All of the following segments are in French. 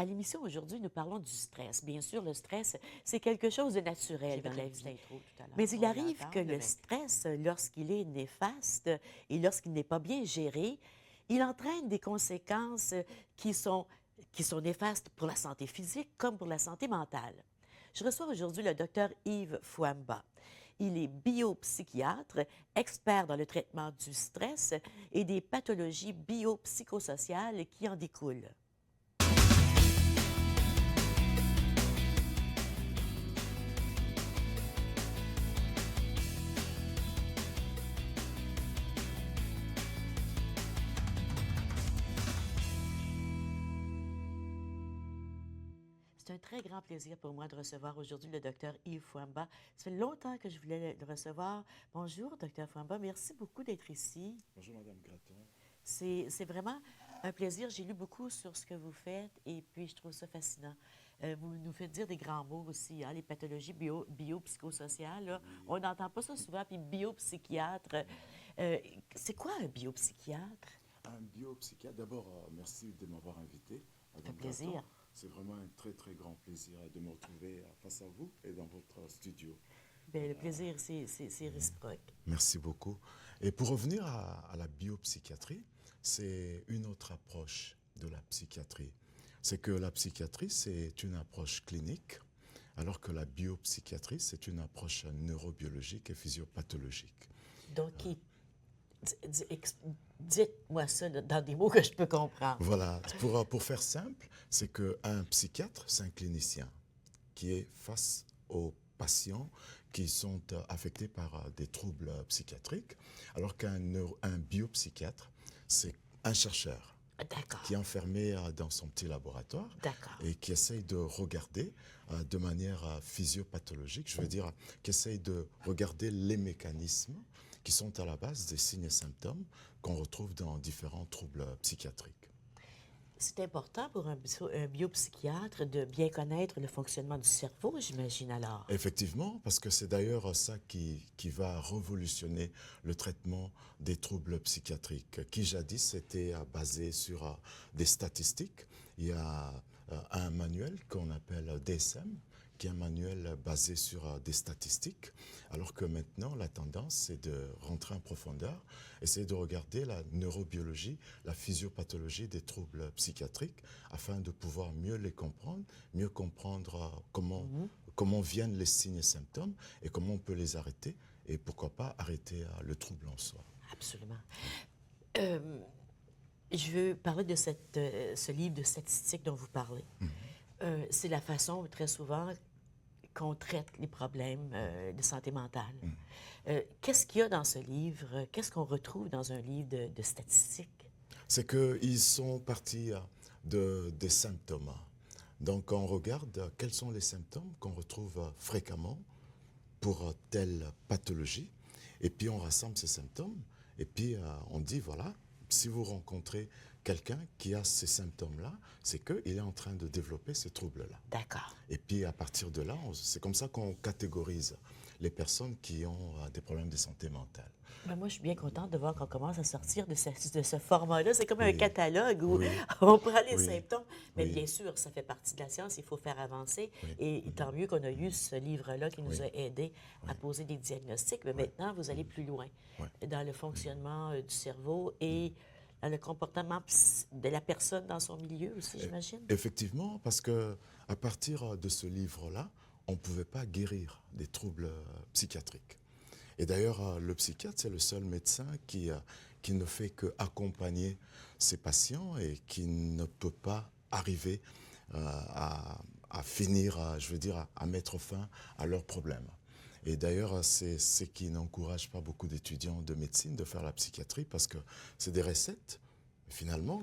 À l'émission aujourd'hui, nous parlons du stress. Bien sûr, le stress, c'est quelque chose de naturel J'ai dans fait la une petite vie. intro tout à Mais l'heure, il on arrive que l'entend, le mais stress, lorsqu'il est néfaste et lorsqu'il n'est pas bien géré, il entraîne des conséquences qui sont, qui sont néfastes pour la santé physique comme pour la santé mentale. Je reçois aujourd'hui le docteur Yves Fouamba. Il est biopsychiatre, expert dans le traitement du stress et des pathologies biopsychosociales qui en découlent. C'est un très grand plaisir pour moi de recevoir aujourd'hui le docteur Yves Fouamba. Ça fait longtemps que je voulais le recevoir. Bonjour, docteur Fouamba. Merci beaucoup d'être ici. Bonjour Madame Gratton. C'est vraiment un plaisir. J'ai lu beaucoup sur ce que vous faites et puis je trouve ça fascinant. Vous nous faites dire des grands mots aussi, hein, les pathologies biopsychosociales. Là. On n'entend pas ça souvent, puis biopsychiatre. Euh, c'est quoi un biopsychiatre? Un biopsychiatre, d'abord, merci de m'avoir invité, Ça fait Madame Gratton. plaisir. C'est vraiment un très très grand plaisir de me retrouver face à vous et dans votre studio. Bien, le plaisir, c'est réciproque. Merci beaucoup. Et pour revenir à la biopsychiatrie, c'est une autre approche de la psychiatrie. C'est que la psychiatrie, c'est une approche clinique, alors que la biopsychiatrie, c'est une approche neurobiologique et physiopathologique. Donc, dites-moi ça dans des mots que je peux comprendre. Voilà, pour faire simple, c'est qu'un psychiatre, c'est un clinicien qui est face aux patients qui sont affectés par des troubles psychiatriques, alors un biopsychiatre, c'est un chercheur D'accord, qui est enfermé dans son petit laboratoire d'accord. et qui essaye de regarder de manière physiopathologique, je veux dire, qui essaye de regarder les mécanismes qui sont à la base des signes et symptômes qu'on retrouve dans différents troubles psychiatriques. C'est important pour un biopsychiatre de bien connaître le fonctionnement du cerveau, j'imagine alors. Effectivement, parce que c'est d'ailleurs ça qui va révolutionner le traitement des troubles psychiatriques, qui jadis était basé sur des statistiques. Il y a un manuel qu'on appelle DSM, qui est un manuel basé sur des statistiques, alors que maintenant la tendance c'est de rentrer en profondeur, essayer de regarder la neurobiologie, la physiopathologie des troubles psychiatriques, afin de pouvoir mieux les comprendre, mieux comprendre comment viennent les signes et symptômes et comment on peut les arrêter et pourquoi pas arrêter le trouble en soi. Absolument. Euh, je veux parler de ce livre de statistiques dont vous parlez. C'est la façon, très souvent, qu'on traite les problèmes de santé mentale. Qu'est-ce qu'il y a dans ce livre? Qu'est-ce qu'on retrouve dans un livre de statistiques? C'est qu'ils sont partis des symptômes. Donc on regarde quels sont les symptômes qu'on retrouve fréquemment pour telle pathologie, et puis on rassemble ces symptômes, et puis on dit, voilà, si vous rencontrez quelqu'un qui a ces symptômes-là, c'est qu'il est en train de développer ce trouble-là. D'accord. Et puis à partir de là, c'est comme ça qu'on catégorise les personnes qui ont des problèmes de santé mentale. Ben moi, je suis bien contente de voir qu'on commence à sortir de ce format-là. C'est comme un Oui, catalogue où oui, on prend les oui, symptômes. Mais oui, bien sûr, ça fait partie de la science, il faut faire avancer. oui, Et tant mieux qu'on a eu ce livre-là qui nous oui, a aidés à oui, poser des diagnostics. Mais oui, maintenant, vous allez plus loin oui. dans le fonctionnement du cerveau et dans le comportement de la personne dans son milieu aussi, j'imagine. Effectivement, parce que à partir de ce livre-là, on ne pouvait pas guérir des troubles psychiatriques. Et d'ailleurs, le psychiatre, c'est le seul médecin qui ne fait qu'accompagner ses patients et qui ne peut pas arriver à finir, je veux dire, à mettre fin à leurs problèmes. Et d'ailleurs, c'est ce qui n'encourage pas beaucoup d'étudiants de médecine de faire la psychiatrie parce que c'est des recettes, finalement,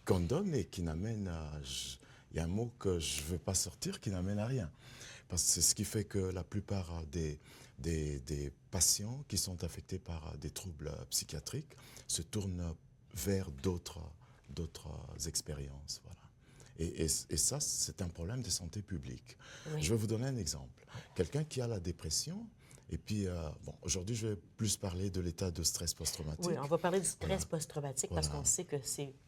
qu'on donne et qui n'amènent à... Il y a un mot que je ne veux pas sortir qui n'amène à rien. Parce que c'est ce qui fait que la plupart des patients qui sont affectés par des troubles psychiatriques se tournent vers d'autres expériences. Voilà. Et ça, c'est un problème de santé publique. Oui. Je vais vous donner un exemple. Quelqu'un qui a la dépression Et puis, bon, aujourd'hui, je vais plus parler de l'état de stress post-traumatique. Oui, on va parler du stress Voilà. post-traumatique parce qu'on sait que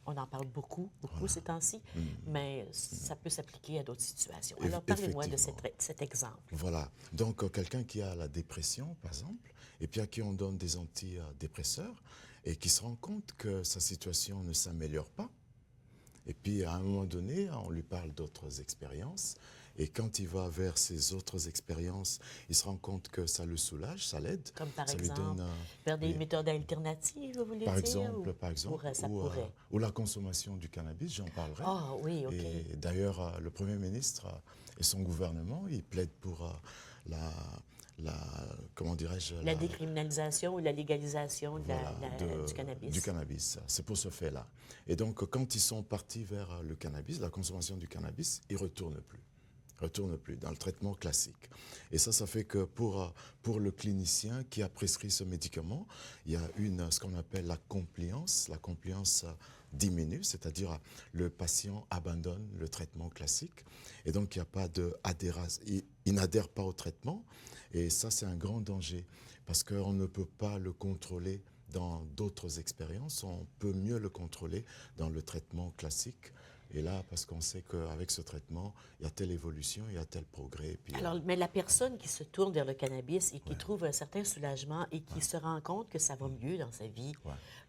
on en parle beaucoup, beaucoup ces temps-ci, mais ça peut s'appliquer à d'autres situations. Alors, parlez-moi de Effectivement. cet exemple. Voilà. Donc, quelqu'un qui a la dépression, par exemple, et puis à qui on donne des antidépresseurs, et qui se rend compte que sa situation ne s'améliore pas. Et puis, à un moment donné, on lui parle d'autres expériences. Et quand il va vers ces autres expériences, il se rend compte que ça le soulage, ça l'aide. Comme par Ça lui exemple, donne, vers des oui, méthodes alternatives, vous voulez par dire? exemple, Ça pourrait. ou la consommation du cannabis, j'en parlerai. Ah oui, OK. Et d'ailleurs, le Premier ministre et son gouvernement, ils plaident pour la, la, comment dirais-je, La décriminalisation ou la légalisation de voilà, du cannabis. du cannabis. C'est pour ce fait-là. Et donc, quand ils sont partis vers le cannabis, la consommation du cannabis, ils ne retournent plus dans le traitement classique. Et ça fait que pour le clinicien qui a prescrit ce médicament, il y a ce qu'on appelle la compliance. La compliance diminue, c'est-à-dire le patient abandonne le traitement classique. Et donc, il n'y a pas d'adhérence, il n'adhère pas au traitement. Et ça, c'est un grand danger parce qu'on ne peut pas le contrôler dans d'autres expériences. On peut mieux le contrôler dans le traitement classique. Et là, parce qu'on sait qu'avec ce traitement, il y a telle évolution, il y a tel progrès. Et puis, Alors, mais la personne qui se tourne vers le cannabis et qui trouve un certain soulagement et qui se rend compte que ça va mieux dans sa vie,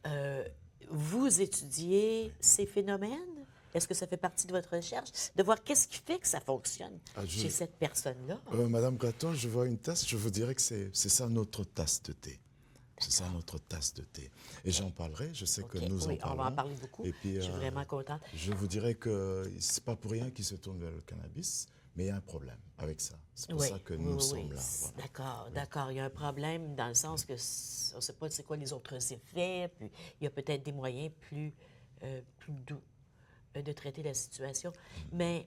euh, vous étudiez ces phénomènes? Est-ce que ça fait partie de votre recherche? De voir qu'est-ce qui fait que ça fonctionne chez cette personne-là? Madame Gratton, je vois une tasse, je vous dirais que c'est ça notre tasse de thé. C'est ça notre tasse de thé. Et j'en parlerai, je sais que nous en Oui, on parlerons. va en parler beaucoup. Et puis, je suis vraiment contente. je vous dirais que c'est pas pour rien qu'ils se tournent vers le cannabis, mais il y a un problème avec ça. C'est pour ça que nous sommes là. Voilà. D'accord, d'accord. Il y a un problème dans le sens que on ne sait pas c'est quoi les autres effets, puis il y a peut-être des moyens plus doux de traiter la situation. Mais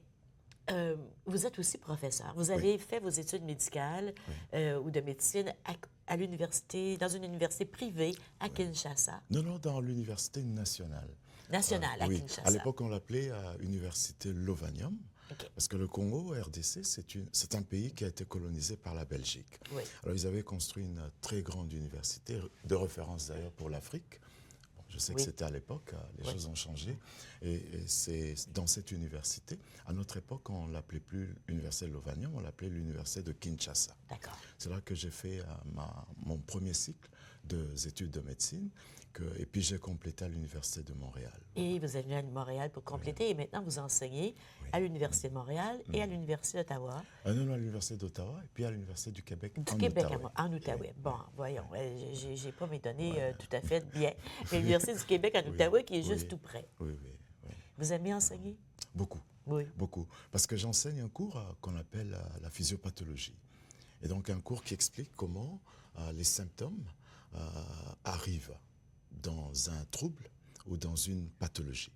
vous êtes aussi professeur. Vous avez fait vos études médicales ou de médecine à l'université, dans une université privée à Kinshasa. Non, dans l'université nationale. Nationale, à oui. Kinshasa. À l'époque, on l'appelait Université Lovanium. OK. Parce que le Congo, RDC, c'est un pays qui a été colonisé par la Belgique. Oui. Alors, ils avaient construit une très grande université, de référence d'ailleurs pour l'Afrique. Bon, je sais que c'était à l'époque, les choses ont changé. Et c'est dans cette université, à notre époque, on ne l'appelait plus l'Université Lovanium, on l'appelait l'Université de Kinshasa. D'accord. C'est là que j'ai fait mon premier cycle d'études de médecine. Et puis j'ai complété à l'Université de Montréal. Et vous êtes venu à Montréal pour compléter. Et maintenant, vous enseignez à l'Université de Montréal et à l'Université d'Ottawa. Non, à l'Université d'Ottawa et puis à l'Université du Québec Du en Québec Outaouais. en Outaouais. Bon, voyons, j'ai pas mes données tout à fait bien. Mais l'Université du Québec en Outaouais qui est juste tout près. Oui. Vous aimez enseigner? Beaucoup. Oui. Beaucoup. Parce que j'enseigne un cours qu'on appelle la physiopathologie. Et donc un cours qui explique comment les symptômes arrivent dans un trouble ou dans une pathologie.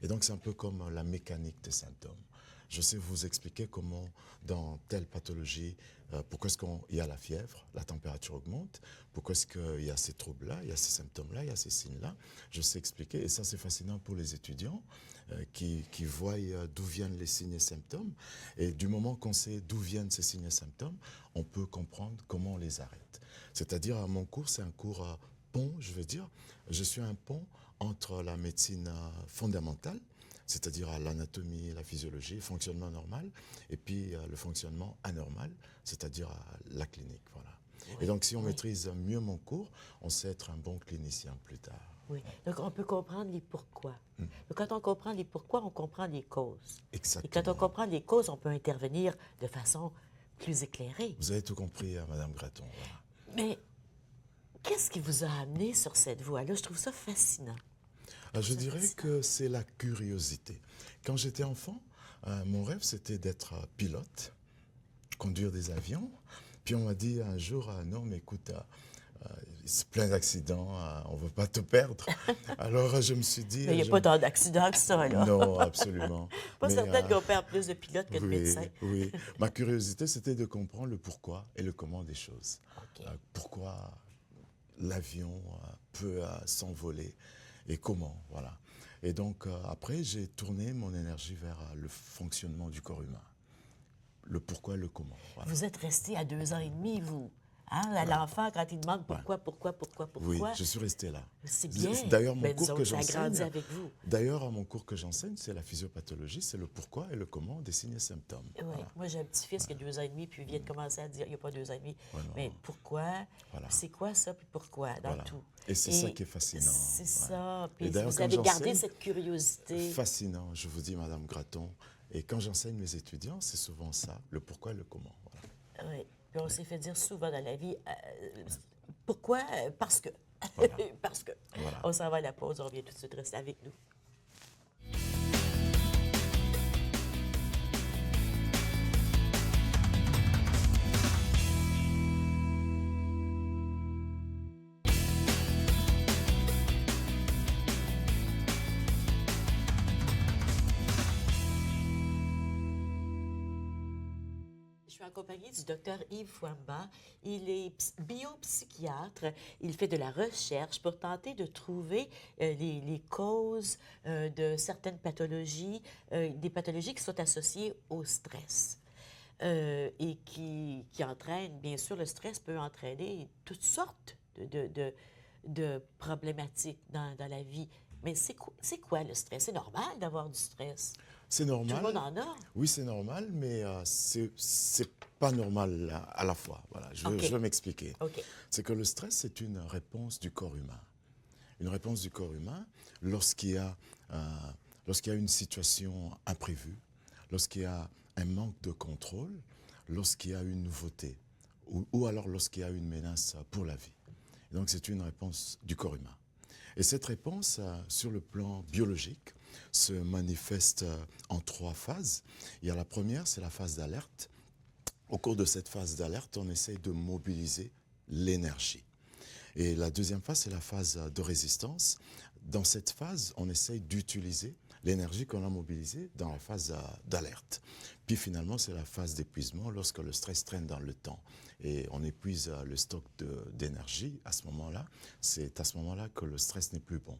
Et donc c'est un peu comme la mécanique des symptômes. Je sais vous expliquer comment, dans telle pathologie, pourquoi est-ce qu'il y a la fièvre, la température augmente, pourquoi est-ce qu'il y a ces troubles-là, il y a ces symptômes-là, il y a ces signes-là. Je sais expliquer, et ça c'est fascinant pour les étudiants qui voient d'où viennent les signes et symptômes. Et du moment qu'on sait d'où viennent ces signes et symptômes, on peut comprendre comment on les arrête. C'est-à-dire, mon cours, c'est un cours pont, je veux dire. Je suis un pont entre la médecine fondamentale, c'est-à-dire l'anatomie, la physiologie, le fonctionnement normal, et puis le fonctionnement anormal, c'est-à-dire la clinique. Voilà. Et donc, si on maîtrise mieux mon cours, on sait être un bon clinicien plus tard. Oui. Donc, on peut comprendre les pourquoi. Donc, quand on comprend les pourquoi, on comprend les causes. Exactement. Et quand on comprend les causes, on peut intervenir de façon plus éclairée. Vous avez tout compris, Madame Gratton. Voilà. Mais qu'est-ce qui vous a amené sur cette voie-là? Je trouve ça fascinant. Je dirais que c'est la curiosité. Quand j'étais enfant, mon rêve, c'était d'être pilote, conduire des avions. Puis on m'a dit un jour, non, mais écoute, c'est plein d'accidents, on ne veut pas te perdre. Alors je me suis dit... Mais il n'y a pas tant d'accidents que ça, là. Non, absolument. Pas certaine qu'on perd plus de pilotes que de médecins. Oui, ma curiosité, c'était de comprendre le pourquoi et le comment des choses. OK. Pourquoi l'avion peut s'envoler et comment, voilà. Et donc, après, j'ai tourné mon énergie vers le fonctionnement du corps humain. Le pourquoi et le comment. Voilà. Vous êtes resté à 2 ans et demi, vous, Hein, à l'enfant, quand il demande pourquoi, Oui, je suis resté là. c'est bien. D'ailleurs, mon Ben, nous cours que autres, ça a grandi j'enseigne, avec vous. d'ailleurs, mon cours que j'enseigne, c'est la physiopathologie, c'est le pourquoi et le comment des signes et symptômes. Oui. Voilà. Moi, j'ai un petit-fils qui a 2 ans et demi, puis il vient de commencer à dire, il n'y a pas 2 ans et demi, Voilà. mais pourquoi, Voilà. c'est quoi ça, puis pourquoi, dans Voilà. tout. Et c'est ça qui est fascinant. C'est Ouais. ça. Et Puis d'ailleurs, vous quand avez gardé j'enseigne, cette curiosité. fascinant, je vous dis, Madame Gratton. Et quand j'enseigne mes étudiants, c'est souvent ça, le pourquoi et le comment. Voilà. Oui. Puis on s'est fait dire souvent dans la vie, pourquoi? Parce que. Voilà. Parce que. Voilà. On s'en va à la pause, on revient tout de suite, restez avec nous. Je suis en compagnie du docteur Yves Fouamba. Il est biopsychiatre. Il fait de la recherche pour tenter de trouver les causes de certaines pathologies, des pathologies qui sont associées au stress. Et qui entraînent, bien sûr, le stress peut entraîner toutes sortes de problématiques dans la vie. Mais c'est quoi le stress? C'est normal d'avoir du stress. C'est Tout normal. le monde en a. Oui, c'est normal, mais c'est pas normal à la fois. Voilà, je OK. vais m'expliquer. OK. C'est que le stress, c'est une réponse du corps humain. Une réponse du corps humain lorsqu'il y a une situation imprévue, lorsqu'il y a un manque de contrôle, lorsqu'il y a une nouveauté, ou alors lorsqu'il y a une menace pour la vie. Et donc, c'est une réponse du corps humain. Et cette réponse, sur le plan biologique, se manifeste en 3 phases. Il y a la première, c'est la phase d'alerte. Au cours de cette phase d'alerte, on essaye de mobiliser l'énergie. Et la deuxième phase, c'est la phase de résistance. Dans cette phase, on essaye d'utiliser l'énergie qu'on a mobilisée dans la phase d'alerte. Puis finalement, c'est la phase d'épuisement lorsque le stress traîne dans le temps. Et on épuise le stock d'énergie à ce moment-là. C'est à ce moment-là que le stress n'est plus bon.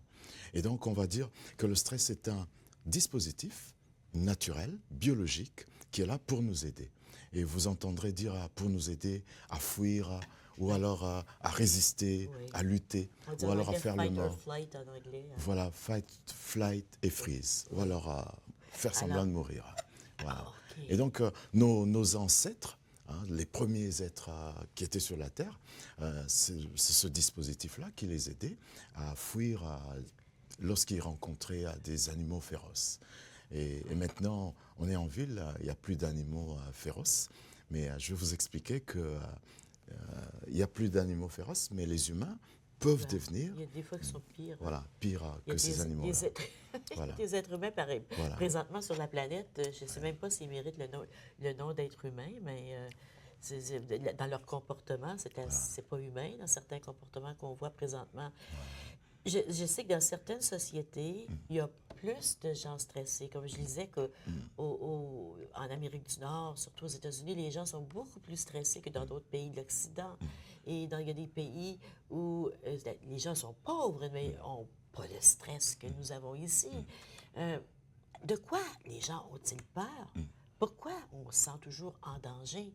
Et donc, on va dire que le stress est un dispositif naturel, biologique, qui est là pour nous aider. Et vous entendrez dire pour nous aider à fuir, ou alors à résister, Oui. à lutter, On dit ou en alors à anglais faire le fight or mort. flight en anglais. Hein. Voilà, fight, flight et freeze. Ou alors faire semblant de mourir. Voilà. OK. Et donc, nos ancêtres, les premiers êtres qui étaient sur la Terre, c'est ce dispositif-là qui les aidait à fuir lorsqu'ils rencontraient des animaux féroces. Et maintenant, on est en ville, il n'y a plus d'animaux féroces, mais je vais vous expliquer que il n'y a plus d'animaux féroces, mais les humains peuvent devenir, Il y a des fois qui sont pires. voilà, pires Il y a que ces animaux-là. des êtres, Voilà. des êtres humains, pareil. Voilà. Présentement sur la planète, je ne sais même pas s'ils méritent le nom d'être humain, mais dans leur comportement, c'est pas humain, dans certains comportements qu'on voit présentement. Je sais que dans certaines sociétés, il y a plus de gens stressés. Comme je disais que en Amérique du Nord, surtout aux États-Unis, les gens sont beaucoup plus stressés que dans d'autres pays de l'Occident. Et il y a des pays où les gens sont pauvres, mais n'ont pas le stress que nous avons ici. De quoi les gens ont-ils peur? Pourquoi on se sent toujours en danger?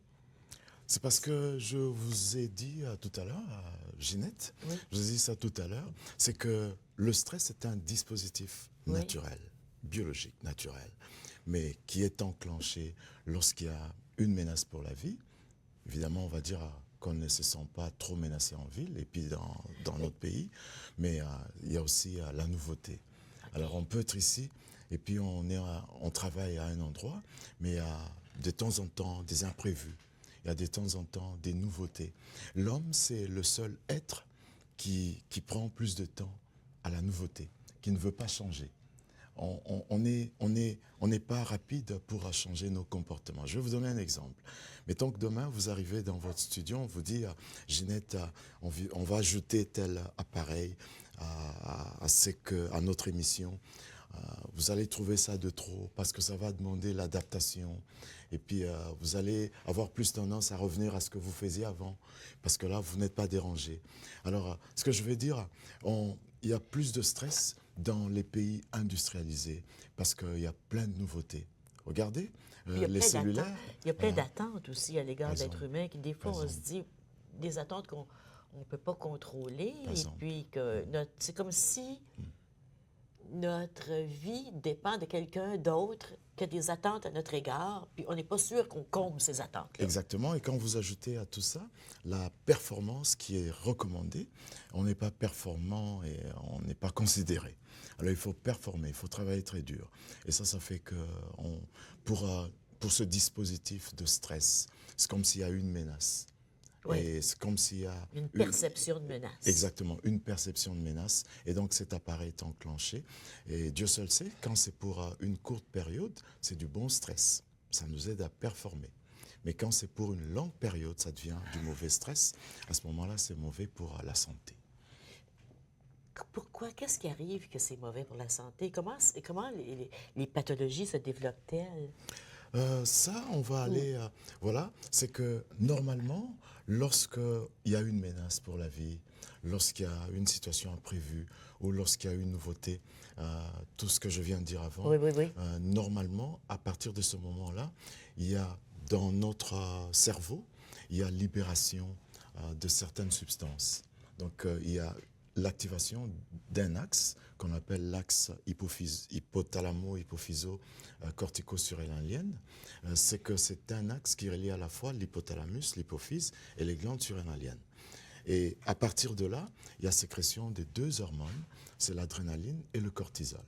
C'est parce que je vous ai dit tout à l'heure, Ginette, Oui. je vous ai dit ça tout à l'heure, c'est que le stress est un dispositif Oui. naturel, biologique, naturel, mais qui est enclenché lorsqu'il y a une menace pour la vie. Évidemment, on va dire qu'on ne se sent pas trop menacé en ville et puis dans notre pays, mais il y a aussi la nouveauté. Alors on peut être ici et puis on travaille à un endroit, mais il y a de temps en temps des imprévus. Il y a de temps en temps des nouveautés. L'homme, c'est le seul être qui prend plus de temps à la nouveauté, qui ne veut pas changer. On n'est pas rapide pour changer nos comportements. Je vais vous donner un exemple. Mettons que demain, vous arrivez dans votre studio, on vous dit, Ginette, on va ajouter tel appareil à notre émission. Vous allez trouver ça de trop parce que ça va demander l'adaptation. Et puis, vous allez avoir plus tendance à revenir à ce que vous faisiez avant parce que là, vous n'êtes pas dérangé. Alors, ce que je veux dire, il y a plus de stress dans les pays industrialisés parce qu'il y a plein de nouveautés. Regardez, Il y a les plein cellulaires. d'attentes. Il y a plein d'attentes aussi à l'égard de Raison. l'être humain qui, des fois, on Raison. se dit, des attentes qu'on ne peut pas contrôler. Par Et exemple. puis, que c'est comme si notre vie dépend de quelqu'un d'autre qui a des attentes à notre égard, puis on n'est pas sûr qu'on comble ces attentes-là. Exactement. Et quand vous ajoutez à tout ça la performance qui est recommandée, on n'est pas performant et on n'est pas considéré. Alors il faut performer, il faut travailler très dur. Et ça fait que pour ce dispositif de stress, c'est comme s'il y a une menace. Oui. Et c'est comme s'il y a Une perception de menace. exactement, une perception de menace. Et donc cet appareil est enclenché. Et Dieu seul sait, quand c'est pour une courte période, c'est du bon stress. Ça nous aide à performer. Mais quand c'est pour une longue période, ça devient du mauvais stress. À ce moment-là, c'est mauvais pour la santé. Pourquoi? Qu'est-ce qui arrive que c'est mauvais pour la santé? Comment les pathologies se développent-elles? Ça, on va aller... voilà, c'est que normalement, lorsqu'il y a une menace pour la vie, lorsqu'il y a une situation imprévue ou lorsqu'il y a une nouveauté, tout ce que je viens de dire avant, Oui, oui, oui. normalement, à partir de ce moment-là, il y a dans notre cerveau, il y a libération de certaines substances. Donc, il y a l'activation d'un axe qu'on appelle l'axe hypothalamo-hypophyso-cortico-surrénalien. C'est que c'est un axe qui relie à la fois l'hypothalamus, l'hypophyse et les glandes surrénaliennes. Et à partir de là, il y a sécrétion de deux hormones, c'est l'adrénaline et le cortisol.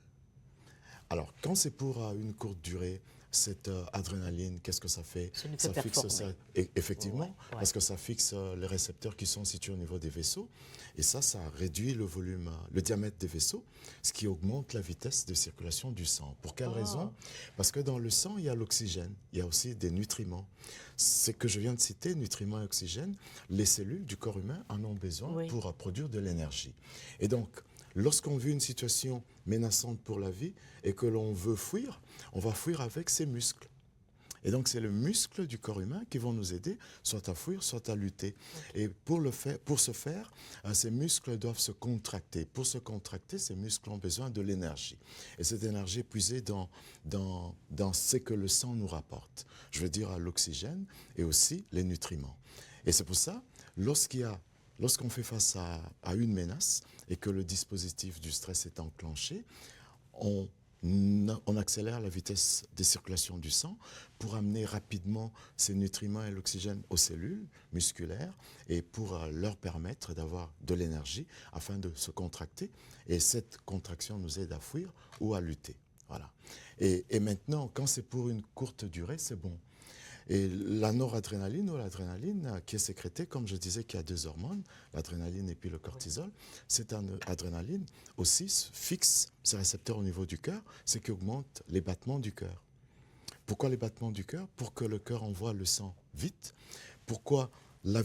Alors, quand c'est pour une courte durée, cette adrénaline, qu'est-ce que ça fait? Ça nous fait Ça fixe performer. ça, effectivement, Ouais, ouais. parce que ça fixe les récepteurs qui sont situés au niveau des vaisseaux. Et ça réduit le volume, le diamètre des vaisseaux, ce qui augmente la vitesse de circulation du sang. Pour quelle raison? Parce que dans le sang, il y a l'oxygène, il y a aussi des nutriments. Ce que je viens de citer, nutriments et oxygène, les cellules du corps humain en ont besoin Oui. pour produire de l'énergie. Et donc, lorsqu'on vit une situation menaçante pour la vie et que l'on veut fuir, on va fuir avec ses muscles. Et donc, c'est le muscle du corps humain qui vont nous aider soit à fuir, soit à lutter. Okay. Et pour ce faire, ces muscles doivent se contracter. Pour se contracter, ces muscles ont besoin de l'énergie. Et cette énergie est puisée dans ce que le sang nous rapporte. Je veux dire l'oxygène et aussi les nutriments. Et c'est pour ça, lorsqu'on fait face à une menace et que le dispositif du stress est enclenché, on accélère la vitesse de circulation du sang pour amener rapidement ces nutriments et l'oxygène aux cellules musculaires et pour leur permettre d'avoir de l'énergie afin de se contracter. Et cette contraction nous aide à fuir ou à lutter. Voilà. Et maintenant, quand c'est pour une courte durée, c'est bon. Et la noradrénaline ou l'adrénaline qui est sécrétée, comme je disais, qu'il y a deux hormones, l'adrénaline et puis le cortisol, cette adrénaline aussi fixe ses récepteurs au niveau du cœur, ce qui augmente les battements du cœur. Pourquoi les battements du cœur? Pour que le cœur envoie le sang vite. Pourquoi on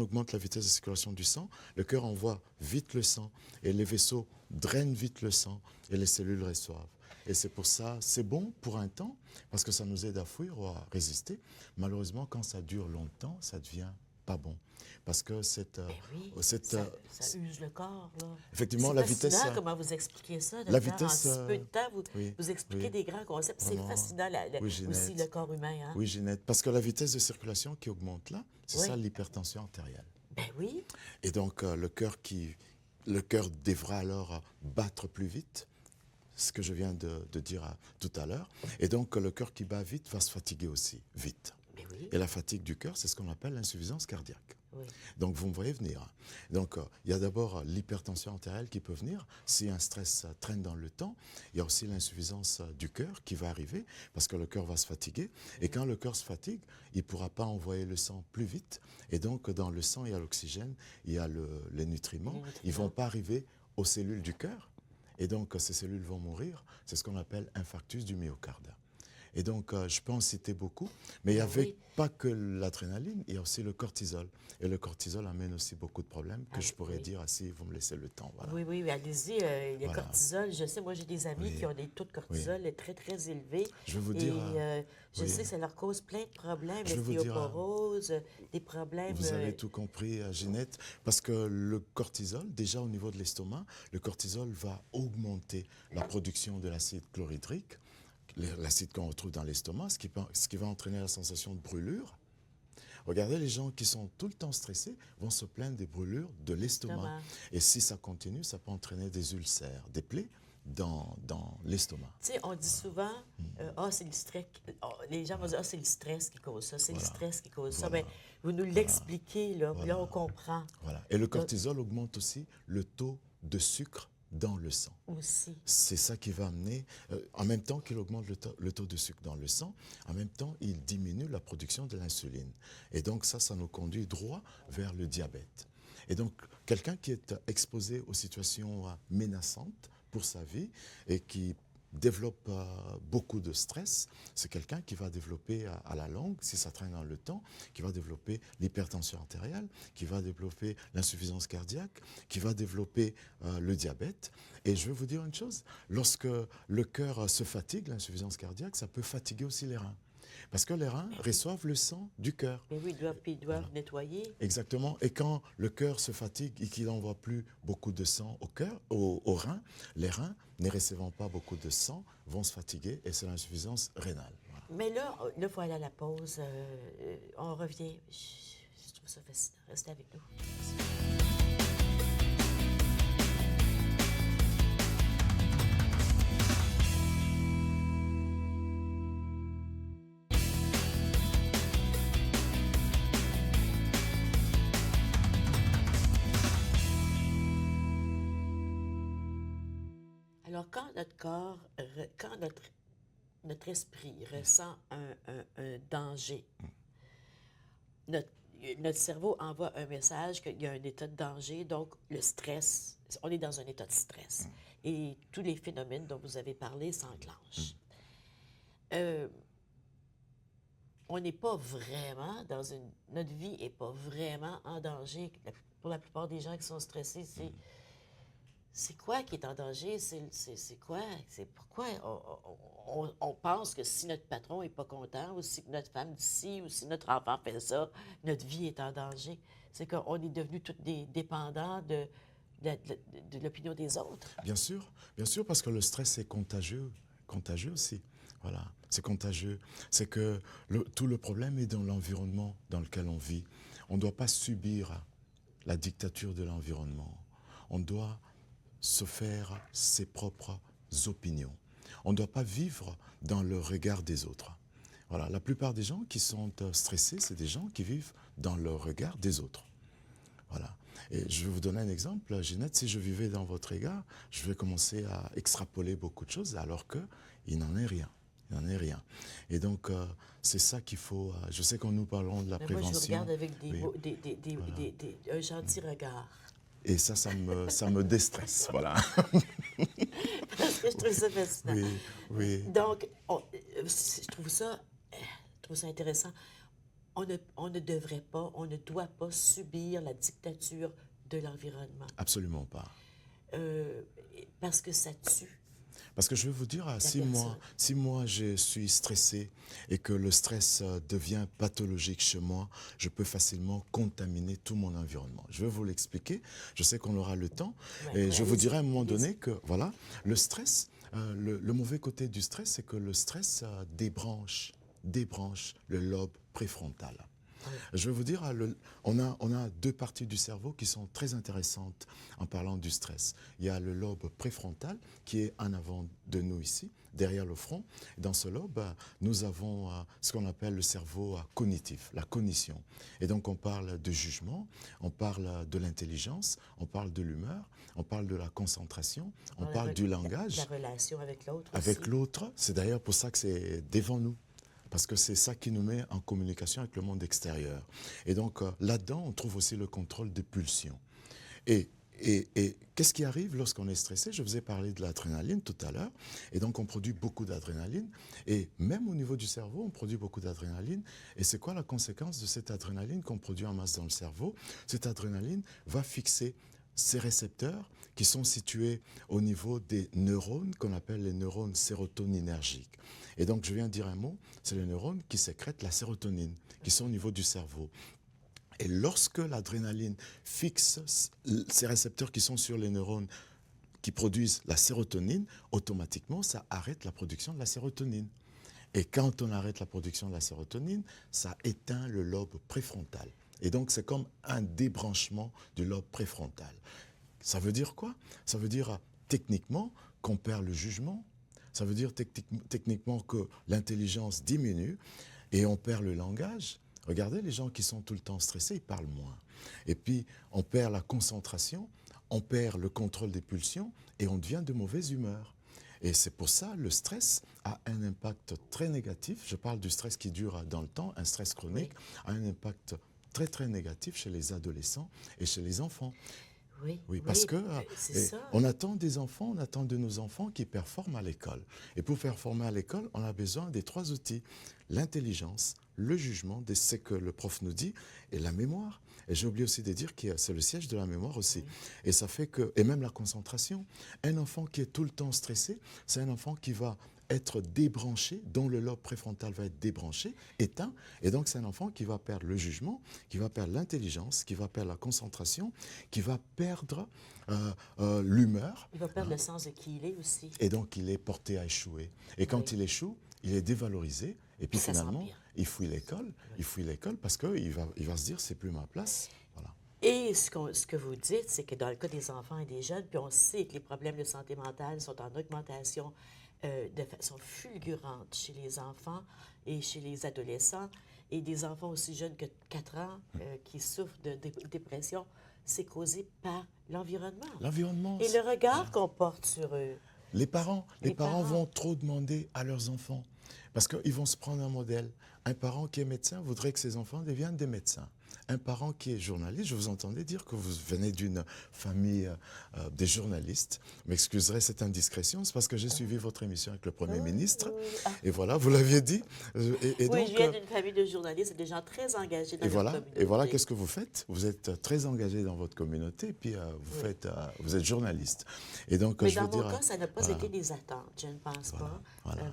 augmente la vitesse de circulation du sang? Le cœur envoie vite le sang et les vaisseaux drainent vite le sang et les cellules reçoivent. Et c'est pour ça, c'est bon pour un temps, parce que ça nous aide à fuir ou à résister. Malheureusement, quand ça dure longtemps, ça devient pas bon. Parce que ça use le corps, là. Effectivement, la vitesse... C'est fascinant comment vous expliquez ça. La vitesse... En si peu de temps, vous expliquez des grands concepts. C'est fascinant, aussi, le corps humain. Hein? Oui, Ginette, parce que la vitesse de circulation qui augmente là, c'est ça l'hypertension artérielle. Ben oui. Et donc, le cœur devra alors battre plus vite, ce que je viens de dire tout à l'heure. Et donc, le cœur qui bat vite va se fatiguer aussi, vite. Oui. Et la fatigue du cœur, c'est ce qu'on appelle l'insuffisance cardiaque. Oui. Donc, vous me voyez venir. Donc, il y a d'abord l'hypertension artérielle qui peut venir. Si un stress traîne dans le temps, il y a aussi l'insuffisance du cœur qui va arriver parce que le cœur va se fatiguer. Et quand le cœur se fatigue, il ne pourra pas envoyer le sang plus vite. Et donc, dans le sang, il y a l'oxygène, il y a les nutriments. Ils ne vont pas arriver aux cellules du cœur. Et donc, ces cellules vont mourir. C'est ce qu'on appelle infarctus du myocarde. Et donc, je peux en citer beaucoup, mais il n'y avait pas que l'adrénaline, il y a aussi le cortisol. Et le cortisol amène aussi beaucoup de problèmes que je pourrais dire si vous me laissez le temps. Voilà. Oui, allez-y. Le cortisol, je sais, moi j'ai des amis qui ont des taux de cortisol très, très élevés. Je vais vous dire... je sais que ça leur cause plein de problèmes, l'ostéoporose, des problèmes... Vous avez tout compris, Ginette, parce que le cortisol, déjà au niveau de l'estomac, le cortisol va augmenter la production de l'acide chlorhydrique, l'acide qu'on retrouve dans l'estomac, ce qui va entraîner la sensation de brûlure. Regardez, les gens qui sont tout le temps stressés vont se plaindre des brûlures de l'estomac. Justement. Et si ça continue, ça peut entraîner des ulcères, des plaies dans l'estomac. Tu sais, on dit souvent, ah, c'est le stress. Les gens vont dire, ah, c'est le stress qui cause ça, c'est le stress qui cause ça. Voilà. Bien, vous nous l'expliquez, là, puis là, on comprend Voilà. Et le cortisol augmente aussi le taux de sucre dans le sang. aussi. C'est ça qui va amener, en même temps qu'il augmente le taux de sucre dans le sang, en même temps, il diminue la production de l'insuline. Et donc ça nous conduit droit vers le diabète. Et donc, quelqu'un qui est exposé aux situations menaçantes pour sa vie et qui développe beaucoup de stress, c'est quelqu'un qui va développer à la longue, si ça traîne dans le temps, qui va développer l'hypertension artérielle, qui va développer l'insuffisance cardiaque, qui va développer le diabète. Et je vais vous dire une chose, lorsque le cœur se fatigue, l'insuffisance cardiaque, ça peut fatiguer aussi les reins. Parce que les reins reçoivent le sang du cœur. Mais oui, ils doivent nettoyer. Exactement. Et quand le cœur se fatigue et qu'il n'envoie plus beaucoup de sang au cœur, aux reins, les reins, ne recevant pas beaucoup de sang, vont se fatiguer et c'est l'insuffisance rénale. Voilà. Mais là, il faut aller à la pause. On revient. Je trouve ça fascinant. Restez avec nous. Alors, quand notre corps, quand notre esprit ressent un danger, notre, notre cerveau envoie un message qu'il y a un état de danger, donc le stress, on est dans un état de stress. Et tous les phénomènes dont vous avez parlé s'enclenchent. On n'est pas vraiment dans une... Notre vie n'est pas vraiment en danger. Pour la plupart des gens qui sont stressés, c'est quoi qui est en danger? C'est quoi? C'est pourquoi on pense que si notre patron n'est pas content, ou si notre femme dit ci, ou si notre enfant fait ça, notre vie est en danger. C'est qu'on est devenus tous des dépendants de l'opinion des autres. Bien sûr, parce que le stress est contagieux aussi. Voilà, c'est contagieux. C'est que tout le problème est dans l'environnement dans lequel on vit. On ne doit pas subir la dictature de l'environnement. On doit se faire ses propres opinions. On ne doit pas vivre dans le regard des autres. Voilà, la plupart des gens qui sont stressés, c'est des gens qui vivent dans le regard des autres. Voilà. Et je vais vous donner un exemple. Ginette, si je vivais dans votre regard, je vais commencer à extrapoler beaucoup de choses alors qu'il n'en est rien. Il n'en est rien. Et donc, c'est ça qu'il faut... je sais qu'on nous parlons de la prévention. Moi, je regarde avec un gentil regard. Et ça me déstresse, voilà. Parce que je trouve ça fascinant. Oui, oui. Donc, je trouve ça intéressant. On ne devrait pas, on ne doit pas subir la dictature de l'environnement. Absolument pas. Parce que ça tue. Parce que je vais vous dire, si moi je suis stressé et que le stress devient pathologique chez moi, je peux facilement contaminer tout mon environnement. Je vais vous l'expliquer, je sais qu'on aura le temps, et je vous dirai à un moment donné que, voilà, le stress, le mauvais côté du stress, c'est que le stress débranche le lobe préfrontal. Je vais vous dire, on a deux parties du cerveau qui sont très intéressantes en parlant du stress. Il y a le lobe préfrontal qui est en avant de nous ici, derrière le front. Dans ce lobe, nous avons ce qu'on appelle le cerveau cognitif, la cognition. Et donc on parle de jugement, on parle de l'intelligence, on parle de l'humeur, on parle de la concentration, on parle du langage. La relation avec l'autre. Avec l'autre, c'est d'ailleurs pour ça que c'est devant nous. Parce que c'est ça qui nous met en communication avec le monde extérieur. Et donc, là-dedans, on trouve aussi le contrôle des pulsions. Et qu'est-ce qui arrive lorsqu'on est stressé? Je vous ai parlé de l'adrénaline tout à l'heure. Et donc, on produit beaucoup d'adrénaline. Et même au niveau du cerveau, on produit beaucoup d'adrénaline. Et c'est quoi la conséquence de cette adrénaline qu'on produit en masse dans le cerveau? Cette adrénaline va fixer ces récepteurs qui sont situés au niveau des neurones qu'on appelle les neurones sérotoninergiques. Et donc, je viens de dire un mot, c'est les neurones qui sécrètent la sérotonine, qui sont au niveau du cerveau. Et lorsque l'adrénaline fixe ces récepteurs qui sont sur les neurones qui produisent la sérotonine, automatiquement, ça arrête la production de la sérotonine. Et quand on arrête la production de la sérotonine, ça éteint le lobe préfrontal. Et donc, c'est comme un débranchement du lobe préfrontal. Ça veut dire quoi? Ça veut dire, techniquement, qu'on perd le jugement. Ça veut dire techniquement que l'intelligence diminue et on perd le langage. Regardez, les gens qui sont tout le temps stressés, ils parlent moins. Et puis, on perd la concentration, on perd le contrôle des pulsions et on devient de mauvaise humeur. Et c'est pour ça le stress a un impact très négatif. Je parle du stress qui dure dans le temps, un stress chronique, a un impact très très négatif chez les adolescents et chez les enfants. Oui, parce que on attend des enfants, on attend de nos enfants qui performent à l'école. Et pour performer à l'école, on a besoin des 3 outils. L'intelligence, le jugement, c'est que le prof nous dit, et la mémoire. Et j'ai oublié aussi de dire que c'est le siège de la mémoire aussi. Oui. Et ça fait que, et même la concentration. Un enfant qui est tout le temps stressé, c'est un enfant qui va être débranché, dont le lobe préfrontal va être débranché, éteint. Et donc, c'est un enfant qui va perdre le jugement, qui va perdre l'intelligence, qui va perdre la concentration, qui va perdre l'humeur. Il va perdre le sens de qui il est aussi. Et donc, il est porté à échouer. Et quand il échoue, il est dévalorisé. Et puis finalement, il fuit l'école. Oui. Il fuit l'école parce qu'il va se dire, c'est plus ma place. Voilà. Et ce que vous dites, c'est que dans le cas des enfants et des jeunes, puis on sait que les problèmes de santé mentale sont en augmentation de façon fulgurante chez les enfants et chez les adolescents, et des enfants aussi jeunes que 4 ans qui souffrent de dépression, c'est causé par l'environnement. L'environnement. Et le regard qu'on porte sur eux. Les parents vont trop demander à leurs enfants parce qu'ils vont se prendre un modèle. Un parent qui est médecin voudrait que ses enfants deviennent des médecins. Un parent qui est journaliste, je vous entendais dire que vous venez d'une famille des journalistes. M'excuserez cette indiscrétion, c'est parce que j'ai suivi votre émission avec le Premier ministre. Et voilà, vous l'aviez dit. Et donc, je viens d'une famille de journalistes et des gens très engagés dans leur communauté. Et voilà, qu'est-ce que vous faites? Vous êtes très engagé dans votre communauté, et puis vous êtes journaliste. Et donc, mais dans mon cas, ça n'a pas été des attentes, je ne pense pas.